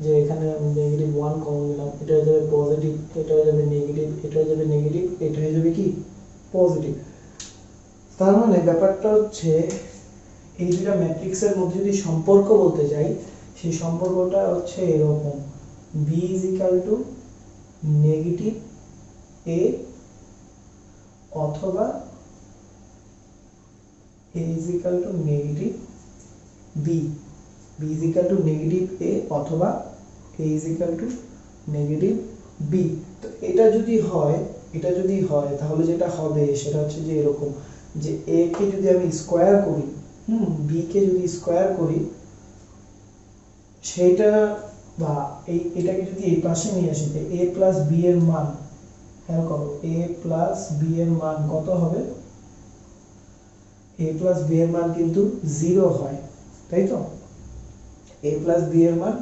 যে এখানে আমি নেগেটিভ 1 কমন নিলাম, এটা হয়ে যাবে পজিটিভ, এটা হয়ে যাবে নেগেটিভ, এটা হয়ে যাবে নেগেটিভ, এটা হয়ে যাবে কি পজিটিভ। তার মানে ব্যাপারটা হচ্ছে এই দুটা ম্যাট্রিক্সের মধ্যে যদি সম্পর্ক বলতে যাই, সেই সম্পর্কটা হচ্ছে এরকম, b is equal to negative a অথবা a is equal to negative b, b is equal to negative a অথবা a is equal to negative b। তো এটা যদি হয় তাহলে যেটা হবে সেটা হচ্ছে যে এরকম, যে a কে যদি আমি স্কয়ার করি, b কে যদি স্কয়ার করি, সেটা বা এটাকে যদি এই পাশে নিয়ে আসি, a প্লাস b এর মান, খেয়াল করো, a প্লাস b এর মান কত হবে? a প্লাস b এর মান কিন্তু 0 হয়, তাই তো? a প্লাস b এর মান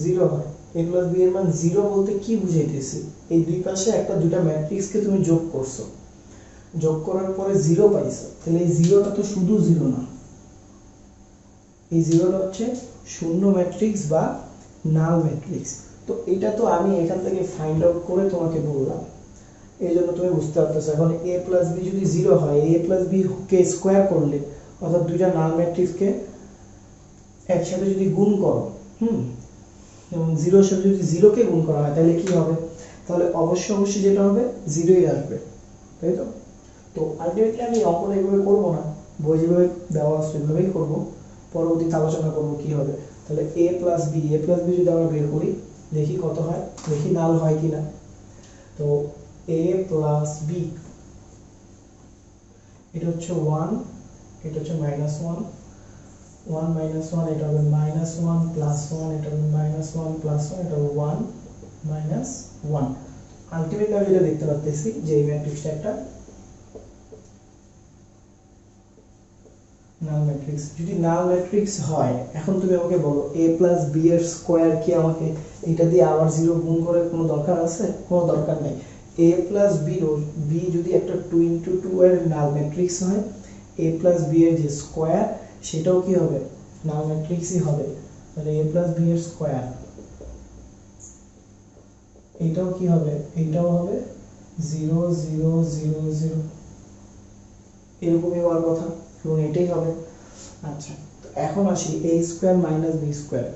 0 হয়। a প্লাস b এর মান 0 বলতে কি বুঝাইতেছি? এই দুই পাশে দুটা ম্যাট্রিক্সকে তুমি যোগ করছো, যোগ করার পরে 0 পাইছো, তাহলে এই 0টা তো শুধু 0 না, এই 0টা হচ্ছে শূন্য ম্যাট্রিক্স বা নাল ম্যাট্রিক্স। তো এটা তো আমি এখান থেকে ফাইন্ড আউট করে তোমাকে বললাম, এই জন্য তুমি বুঝতে পারতেছো। এখন a প্লাস b যদি 0 হয়, a plus b K square করলে, অর্থাৎ দুইটা নাল ম্যাট্রিক্সকে একসাথে যদি গুণ করো, এবং 0 এর সাথে যদি 0 কে গুণ করা হয় তাহলে কি হবে? তাহলে অবশ্যই যেটা হবে 0ই আসবে, তাই তো? তো আলটিমেটলি আমি অঙ্কটা এইভাবে করবো না, বই যেভাবে দেওয়া আছে সেভাবেই করবো, পরবর্তীতে আলোচনা করবো কি হবে। তাহলে a প্লাস b যদি আমরা বের করি, দেখি কত হয়, দেখি নাল হয় কিনা। তো a প্লাস b, এটা হচ্ছে 1, এটা হচ্ছে -1, 1 - 1, এটা হবে -1 প্লাস 1, এটা হবে -1 প্লাস 1, এটা হবে 1 - 1। আলটিমেটলি আমি যেটা দেখতে পাচ্ছি যে এই ম্যাট্রিক্সটা একটা নাল ম্যাট্রিক্স। যদি নাল ম্যাট্রিক্স হয়, এখন তুমি আমাকে বলো a প্লাস b এর স্কয়ার কি আমাকে এটা দিয়ে আবার 0 গুণ করে কোনো দরকার আছে? কোনো দরকার নেই। a প্লাস b যদি একটা 2 × 2 এর নাল ম্যাট্রিক্স হয়, a প্লাস b এর যে স্কয়ার সেটাও কি হবে? নাল ম্যাট্রিক্সই হবে। তাহলে a প্লাস b এর স্কয়ার, এটাও কি হবে? এটাও হবে 0 0 0 0, এরকমই হওয়ার কথা, এবং এটাই হবে। আচ্ছা, তো এখন আসি a square minus b square,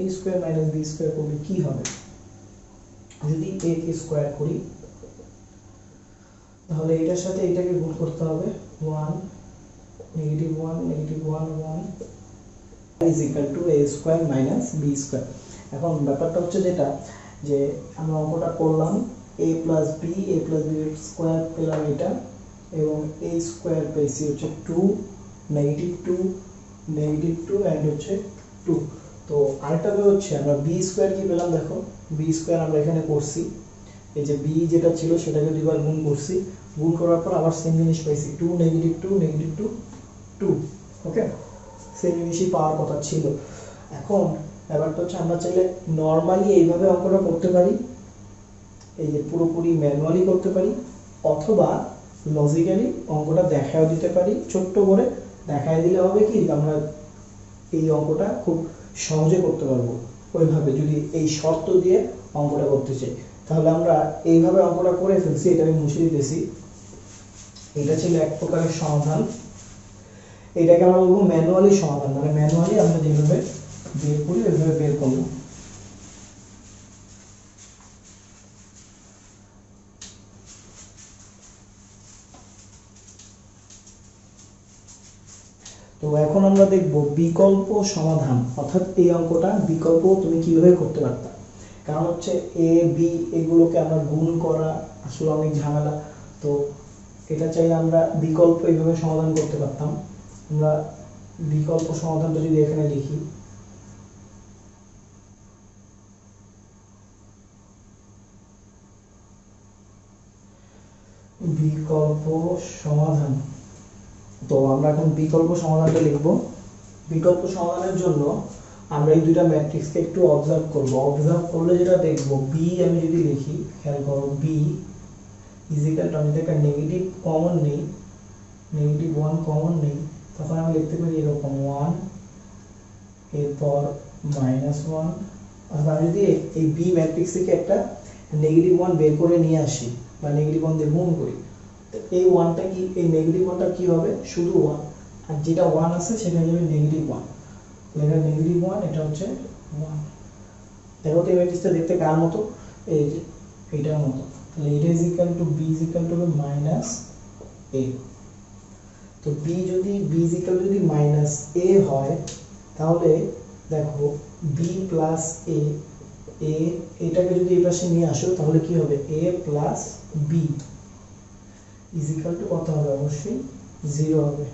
a square minus b square করলে কি হবে? যদি a কে স্কয়ার করি তাহলে এটার সাথে এটাকে গুণ করতে হবে, 1 negative 1 negative 1 1 is equal to a square minus b square. এখন ব্যাপারটা হচ্ছে যেটা, যে আমরা অঙ্কটা করলাম a প্লাস b এর স্কয়ার পেলাম এটা, এবং a স্কয়ার পেয়েছি হচ্ছে 2 নেগেটিভ 2 নেগেটিভ 2 এন্ড হচ্ছে 2। তো আরেকটা হচ্ছে আমরা b স্কয়ার কি পেলাম, দেখো b স্কয়ার আমরা এখানে করছি, এই যে b যেটা ছিল সেটাকে দুইবার গুণ করছি, গুণ করার পর আবার সেম জিনিস পাইছি 2 নেগেটিভ 2 নেগেটিভ 2 2। ওকে, সেম জিনিসই পাওয়ার কথা ছিল। এখন ব্যাপারটা হচ্ছে আমরা চাইলে নর্মালি এইভাবে অঙ্কটা করতে পারি, এই যে পুরোপুরি ম্যানুয়ালি করতে পারি, অথবা লজিক্যালি অঙ্কটা দেখাও দিতে পারি, ছোট্ট করে দেখায় দিলে হবে কি আমরা এই অঙ্কটা খুব সহজে করতে পারবো। ওইভাবে যদি এই শর্ত দিয়ে অঙ্কটা করতে চাই, তাহলে আমরা এইভাবে অঙ্কটা করে ফেলছি, এটা আমি মুছে দিতেছি। এটা ছিল এক প্রকারের সমাধান, এটাকে আমরা বলবো ম্যানুয়ালি সমাধান, মানে ম্যানুয়ালি আমরা যেভাবে বের করি ওইভাবে বের করবো। তো এখন আমরা দেখব বিকল্প সমাধান, অর্থাৎ এই অঙ্কটা বিকল্প তুমি কিভাবে করতে পারতা। কারণ হচ্ছে এ বি এগুলোকে আমরা গুণ করা আসলে অনেক ঝামেলা, তো এটা চাইলে আমরা বিকল্প এইভাবে সমাধান করতে পারতাম। আমরা বিকল্প সমাধানটা যদি এখানে লিখি, বিকল্প সমাধান, তো আমরা এখন বিকল্প সমাধানটা লিখব। বিকল্প সমাধানের জন্য আমরা এই দুইটা ম্যাট্রিক্সকে একটু অবজার্ভ করব। অবজার্ভ করলে যেটা দেখব, বি আমি যদি লিখি, খেয়াল করো, বি ইজ ইকুয়াল টু, আমি একটা নেগেটিভ কমন নেই, নেগেটিভ 1 কমন নেই, তখন আমি লিখতে পারি এরকম 1 এরপর -1। অর্থাৎ আমি যদি এই বি ম্যাট্রিক্স থেকে একটা নেগেটিভ 1 বের করে নিয়ে আসি বা নেগেটিভ 1 দিয়ে গুণ করি, এই 1টা কি, এই নেগেটিভ 1টা কি হবে, শুধু 1, আর যেটা 1 আছে সেটা হবে নেগেটিভ 1, এটা নেগেটিভ 1, এটা হচ্ছে 1। দেখো তো এই ম্যাট্রিক্সটা দেখতে কার মতো, এই যে এইটার মতো। তাহলে এটা is equal to b is equal to -a। তো বি ইজ ইকুয়াল যদি -a হয়, তাহলে দেখো বি প্লাস এ, এটাকে যদি এই পাশে নিয়ে আসো তাহলে কি হবে, a plus B is equal to কত হবে, অবশ্যই 0 হবে।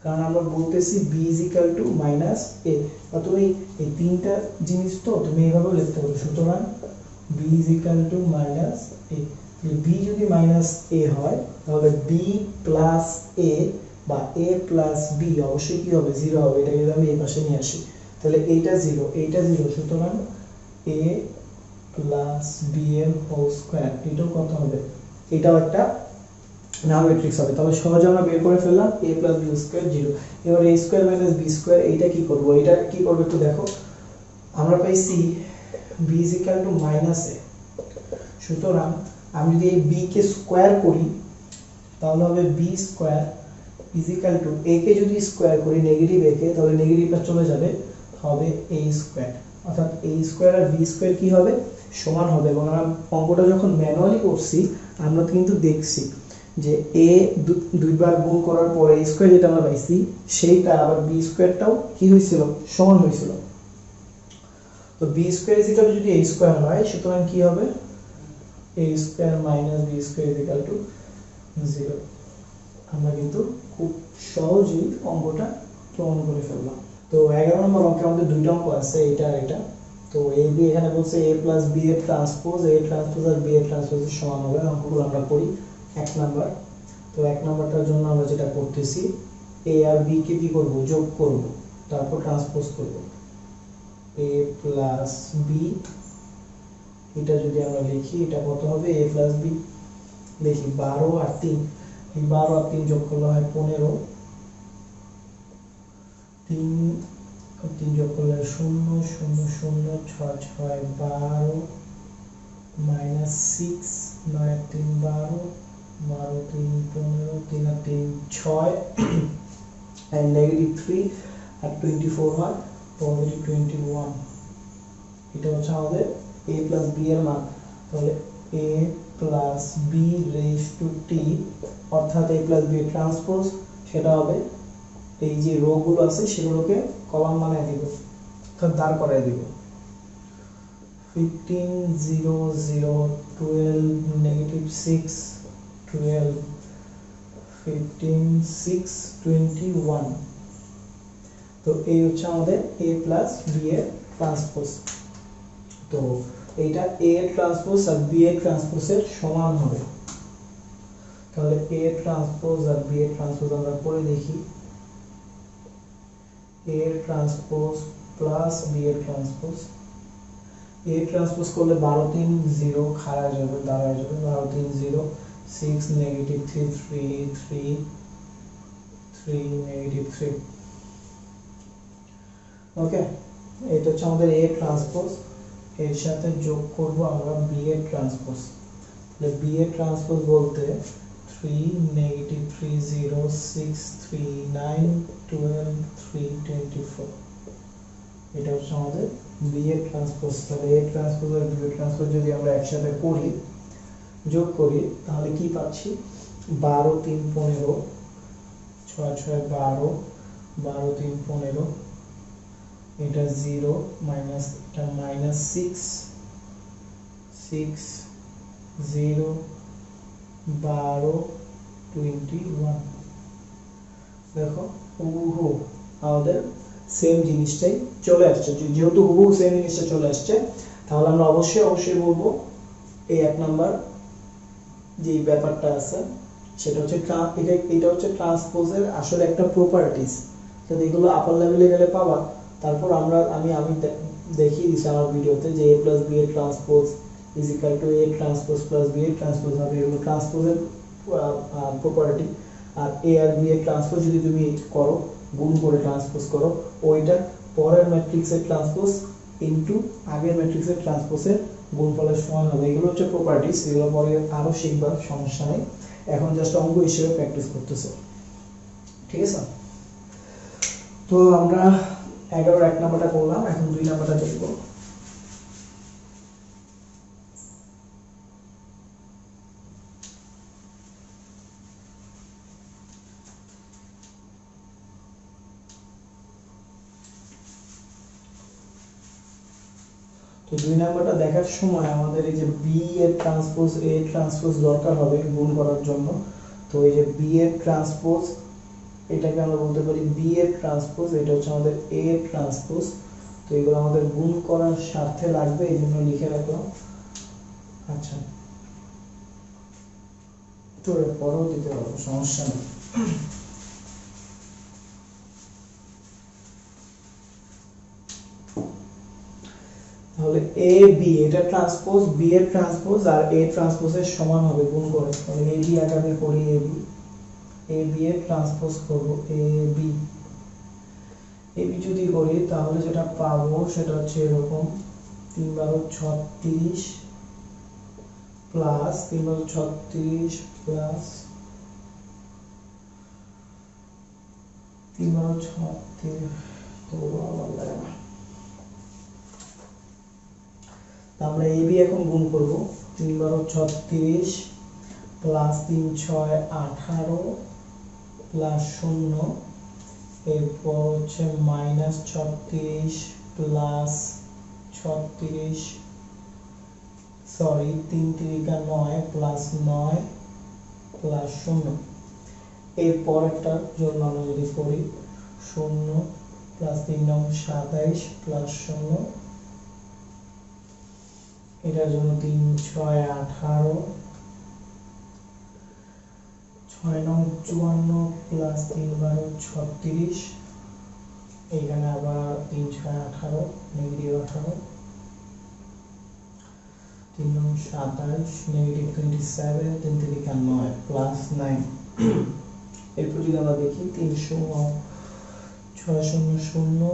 কারণ আমরা বলতেছি b is equal to -a, বা তুমি এই তিনটা জিনিস তো তুমি এইভাবে লিখতে পারো। সুতরাং b is equal to -a, b যদি -a হয় তাহলে b প্লাস a বা a প্লাস b অবশ্যই কি হবে, 0 হবে। এটা যদি আমি এই পাশে নিয়ে আসি তাহলে এইটা 0, এইটা 0, সুতরাং a প্লাস b এর হোল স্কয়ার, এটাও কত হবে, এটাও একটা নাল ম্যাট্রিক্স হবে। তাহলে সহজে আমরা বের করে ফেললাম a প্লাস b স্কয়ার 0। এবার a square minus b square, এইটা কি করব, এটা কি করব একটু দেখো। আমরা পাইছি b is equal to -a, সুতরাং আমি যদি এই b কে স্কয়ার করি তাহলে হবে b square is equal to, a কে যদি স্কয়ার করি নেগেটিভ a কে, তাহলে নেগেটিভটা চলে যাবে, হবে a স্কয়ার। অর্থাৎ a স্কয়ার আর b স্কয়ার কি হবে, সমান হবে। এবং আমরা অঙ্কটা যখন ম্যানুয়ালি করছি আমরা কিন্তু দেখছি যে a দুইবার গুণ করার পরে a স্কয়ার যেটা আমরা পাইছি সেইটা আবার b স্কয়ারটাও কি হয়েছিল, সমান হয়েছিল। তো b square is equal two যদি a স্কয়ার হয়, সুতরাং কি হবে, a square minus b square is equal to 0। আমরা কিন্তু খুব সহজেই অঙ্কটা প্রমাণ করে ফেললাম। তো 11 নম্বর অঙ্কে আমাদের দুইটা অঙ্ক আছে, এটা আর এটা। তো a b এখানে বলছে a প্লাস b এর ট্রান্সপোজ, a ট্রান্সপোজ আর b এর ট্রান্সপোজের সমান হবে। অঙ্কগুলো আমরা করি 1 নাম্বার। তো 1 নাম্বারটার জন্য আমরা যেটা করতেছি, a আর b কে কি করব, যোগ করব, তারপর ট্রান্সপোজ করব। a প্লাস b, এটা যদি আমরা লিখি এটা কত হবে, a প্লাস b, দেখি 12 আর 3, এই 12 আর 3 যোগ করলে হয় 15, 3 যোগ করলে 0 0 0 6 6 12 মাইনাস 6 9 আর 3 12 12 3 15 3 আর 3 6 and negative 3 আর 24 হয় পজিটিভ 21। এটা হচ্ছে আমাদের a প্লাস b এর মান। তাহলে a plus b raise to t, অর্থাৎ a প্লাস b এর ট্রান্সপোজ, সেটা হবে এই যে রো গুলো আছে সেগুলোকে কলাম বানায় দিব, অর্থাৎ দাঁড় করায় দিব। 15 0 0 12 নেগেটিভ 6 12 15 6 21। তো এই হচ্ছে আমাদের a প্লাস b এর ট্রান্সপোজ। তো এইটা এ ট্রান্সপোজ আর বি এ ট্রান্সপোজের সমান হবে। তাহলে এ ট্রান্সপোজ আর বি এ ট্রান্সপোজ আমরা করে দেখি, a transpose plus b A transpose. A transpose করলে 12 3 0 খাড়া যাবে, দাঁড়ায় যাবে 12 3 0 6 নেগেটিভ 3 3 3 3 নেগেটিভ 3। ওকে, এটা হচ্ছে আমাদের এ ট্রান্সপোজ, এর সাথে যোগ করব আমরা বি এ ট্রান্সপোজ। তাহলে বি এ ট্রান্সপোজ বলতে 3 নেগেটিভ 3 0 6 3 9 12 3 24, এটা হচ্ছে আমাদের বি এ ট্রান্সপোজ। তাহলে এ ট্রান্সপোজ আর বি এ ট্রান্সপোজ যদি আমরা একসাথে করি, যোগ করি, তাহলে কি পাচ্ছি? 12 3 15 6 6 12 12 3 15, এটা 0 মাইনাস এটা মাইনাস 6 6 0 12 21। দেখো হুবহু আমাদের সেম জিনিসটাই চলে আসছে। যেহেতু হুবহু সেম জিনিসটা চলে আসছে, তাহলে আমরা অবশ্যই বলবো এই 1 নাম্বার যে ব্যাপারটা আছে সেটা হচ্ছে এটা হচ্ছে ট্রান্সপোজের আসলে একটা প্রপার্টিজ। যদি এগুলো আপার লেভেলে গেলে পাবা, তারপর আমি দেখিয়ে দিচ্ছি আমার ভিডিওতে যে a প্লাস বি এর transpose is equal to a transpose plus B এর ট্রান্সপোজ হবে। এগুলো ট্রান্সপোজের প্রপার্টি। আর a আর b এর ট্রান্সপোজ যদি তুমি করো, গুণ করে ট্রান্সপোজ করো, ওইটা পরের ম্যাট্রিক্সের ট্রান্সপোজ ইনটু আগের ম্যাট্রিক্সের ট্রান্সপোজের গুণফলের সমান হবে। এগুলো হচ্ছে প্রপার্টিজ, এগুলো পরে আরো শিখবার, সমস্যা নেই। এখন জাস্ট অঙ্ক হিসেবে প্র্যাকটিস করতেছে, ঠিক আছে? তো আমরা 11 1 নাম্বারটা করলাম, এখন 2 নাম্বারটা দেখব। তো 2 নাম্বারটা দেখার সময় আমাদের এই যে বি এর ট্রান্সপোজ এ ট্রান্সপোজ দরকার হবে গুণ করার জন্য। তো এই যে বি এর ট্রান্সপোজ, এটাকে আমরা বলতে পারি বি এর ট্রান্সপোজ, এটা হচ্ছে আমাদের এ ট্রান্সপোজ। তো এগুলো আমাদের গুণ করার স্বার্থে লাগবে, এই জন্য লিখে রাখলাম। আচ্ছা, তো পরেও দিতে পারবো, সমস্যা নেই। তাহলে এ বি এটা ট্রান্সপোজ, বি এর ট্রান্সপোজ আর এ ট্রান্সপোজের সমান হবে গুণ করে। তাহলে এ বি আকারে করি, এ বি এর ট্রান্সপোজ করব এ বি যদি করি, তাহলে যেটা পাবো সেটা হচ্ছে এরকম 3 12 36 প্লাস 3 12 36 প্লাস 3 12 36, তো আমার লাগে না। আমরা এ বি এখন গুণ করব, 3 12 36 প্লাস 3 6 18 প্লাস 0, এরপর হচ্ছে minus 36 plus 36, sorry 3 3 9 plus 9 plus 0। এরপর একটা জন্য আমরা যদি করি 0 প্লাস 3 9 27 প্লাস 0, এটার জন্য 3 6 18 6 9 54 প্লাস 3 12 36, এইখানে আবার 3 6 18 নেগেটিভ 18, 3 9 27 নেগেটিভ 27, 3 3 9 প্লাস 9। এরপর যদি আমরা দেখি 3 0 6 0 0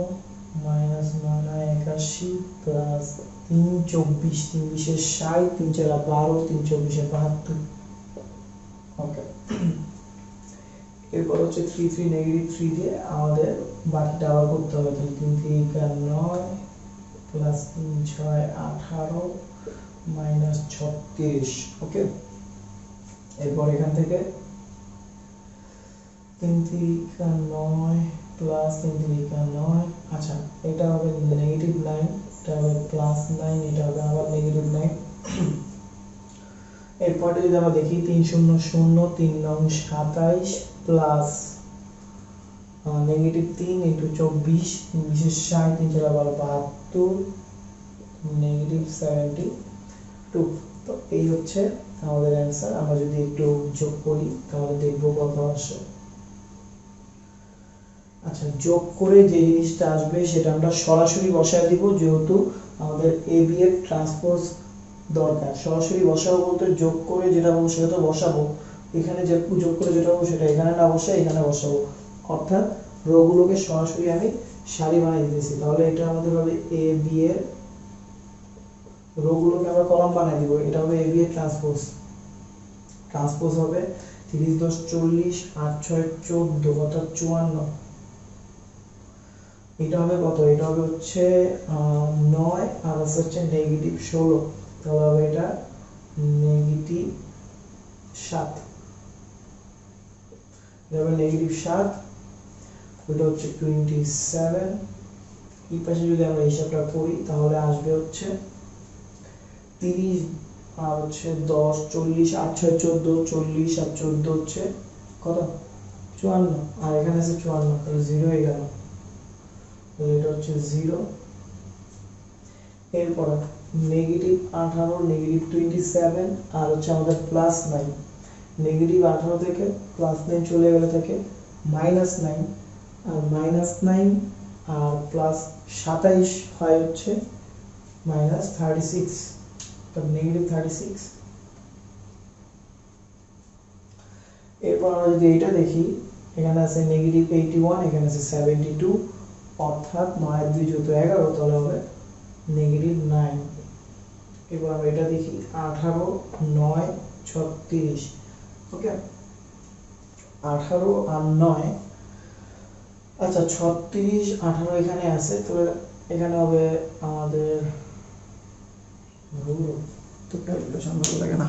মাইনাস 9 81 প্লাস 3 24 3 20 60 3 4 12 3 24 72। ওকে, এরপর হচ্ছে 3 3 নেগেটিভ 3 দিয়ে আমাদের বাকিটা আবার করতে হবে। তাহলে 3 3 9 প্লাস 3 6 18 মাইনাস 36। ওকে, এরপর এখান থেকে 3 3 9 প্লাস 3 3 9, আচ্ছা এটা হবে নেগেটিভ 9, এটা হবে প্লাস 9, এটা হবে আবার নেগেটিভ 9। এরপরে যদি আমরা দেখি 3 0 0 3 9 27 প্লাস নেগেটিভ 3 ইন্টু 24 24 60 3 4 72 -72। তো এই হচ্ছে আমাদের অ্যান্সার। আমরা যদি একটু যোগ করি তাহলে দেখব কত আসে। আচ্ছা, যোগ করে যে জিনিসটা আসবে সেটা আমরা সরাসরি বসায় দিব, যেহেতু আমাদের এ বি এর ট্রান্সপোজ দরকার। সরাসরি বসাবো বলতে যোগ করে যেটা বলবো সেটা তো বসাবো, এখানে যে যোগ করে যেটা বলবো সেটা এখানে না বসাই এখানে বসাবো, অর্থাৎ রোগুলোকে সরাসরি আমি সারি বানিয়ে দিতেছি। তাহলে এটা আমাদের হবে এ বি এর, রোগুলোকে আমরা কলাম বানিয়ে দিব, এটা হবে এ বি এর ট্রান্সপোজ। ট্রান্সপোজ হবে 30 10 40 8 6 14 অর্থাৎ 54। এটা হবে কত? এটা হবে হচ্ছে 9 আর আছে হচ্ছে -16, তাহলে হবে এটা -7। এটা হবে -7, ওটা হচ্ছে 27। এই পাশে যদি আমরা হিসাবটা করি তাহলে আসবে হচ্ছে 30 আর হচ্ছে 10 40 8 6 14 40 আর 14 হচ্ছে কত? 54, আর এখানে আছে 54, তাহলে 0 হয়ে গেল, এটা হচ্ছে 0। এরপর -18 -27 আর হচ্ছে আমাদের +9। -18 থেকে +9 চলে গেলে থাকে -9, আর -9 আর +27 হয় হচ্ছে -36, তার -36। এরপর আমরা যদি এটা দেখি, এখানে আছে -81, এখানে আছে 72, অর্থাৎ 9 আর 2 যত 11, তাহলে হবে -9। এবার আমরা এটা দেখি 18 9 36, ওকে 18 আর 9, আচ্ছা 36 18 এখানে আছে, তাহলে এখানে হবে আমাদের তো ক্যালকুলেশন ভালো লাগে না।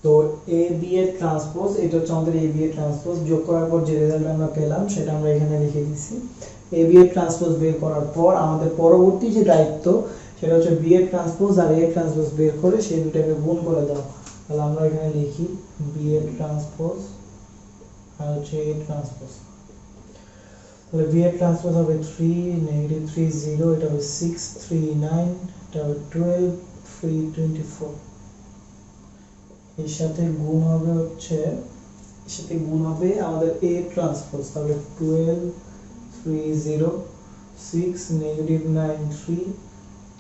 তো এ বি এর ট্রান্সপোজ, এটা হচ্ছে আমাদের এ বি এর ট্রান্সপোজ। যোগ করার পর যে রেজাল্ট আমরা পেলাম সেটা আমরা এখানে লিখে দিচ্ছি। এ বি এর ট্রান্সপোজ বের করার পর আমাদের পরবর্তী যে দায়িত্ব সেটা হচ্ছে বি এর ট্রান্সপোজ আর এ ট্রান্সপোজ বের করে সেই দুটাকে গুণ করে দাও। তাহলে আমরা এখানে লিখি বি এর ট্রান্সপোজ আর হচ্ছে এ ট্রান্সপোজ। তাহলে বি এর ট্রান্সপোজ হবে 3 -3 0, এটা হবে 6 3 9, এটা হবে 12 3 24। এর সাথে গুণ হবে হচ্ছে, এর সাথে গুণ হবে আমাদের এ ট্রান্সপোজ, তাহলে 12 3 0 6 -9 3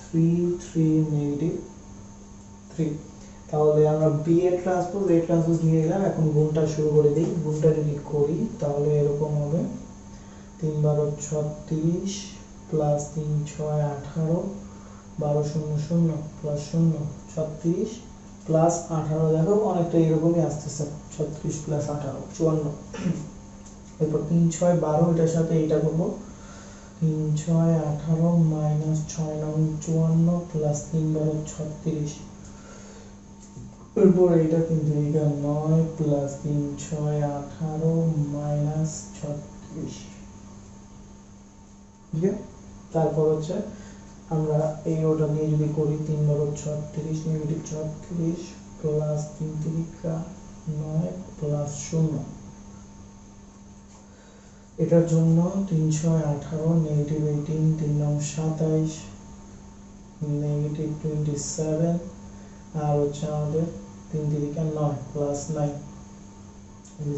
3 3 -3। তাহলে আমরা বি এর ট্রান্সপোজ এ ট্রান্সপোজ নিয়ে গেলাম, এখন গুণটা শুরু করে দিই। গুণটা যদি করি তাহলে এরকম হবে 3 12 36 প্লাস 3 6 18 12 0 0 প্লাস 0 36 প্লাস 18, দেখো অনেকটা এরকমই আসতেছে, 36 প্লাস 18 54। এরপর 3 6 12, এটার সাথে এইটা করবো 3 6 18 মাইনাস 6 9 54 প্লাস 3 12 36। এরপর এইটা কিন্তু এইটা 9 প্লাস 3 6 18 মাইনাস 36, ঠিক আছে। তারপর হচ্ছে আমরা এই ওটা নিয়ে যদি করি 3 12 36 -36 প্লাস 3 3 9 প্লাস 0, এটার জন্য 3 6 18 -18 3 9 27 -27, আর হচ্ছে আমাদের 3 3 9 প্লাস 9,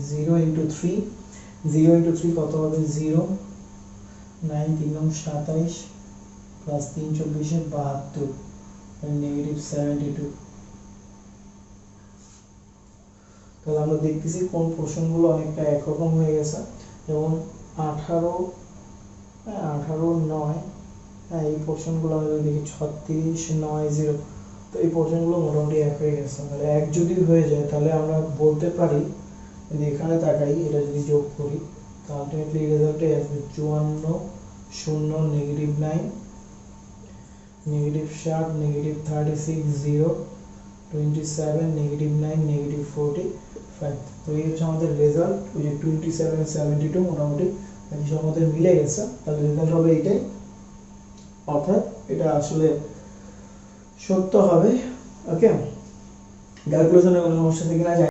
0 ইন্টু 3, 0 ইন্টু 3 কত হবে? 0 9 3 9 27 প্লাস 3 24 72, -72। তাহলে আমরা দেখতেছি কোন পোর্শনগুলো অনেকটা একরকম হয়ে গেছে, যেমন 18 18 9, এই পোর্শনগুলো আমরা যদি দেখি 36 9 0, তো এই পোর্শনগুলো মোটামুটি এক হয়ে গেছে। তাহলে এক যদি হয়ে যায় তাহলে আমরা বলতে পারি, যদি এখানে তাকাই এটা যদি যোগ করি তাহলে আলটিমেটলি রেজাল্টে আসবে 54 0 -9 -7 -36 0 27 -9 -45। তো এই হচ্ছে আমাদের রেজাল্ট। ওই যে 27 72 মোটামুটি সব মধ্যে মিলে গেছে, তাহলে রেজাল্ট হবে এইটাই, অর্থাৎ এটা আসলে সত্য হবে। ওকে, ক্যালকুলেশনে কোনো সমস্যা থেকে না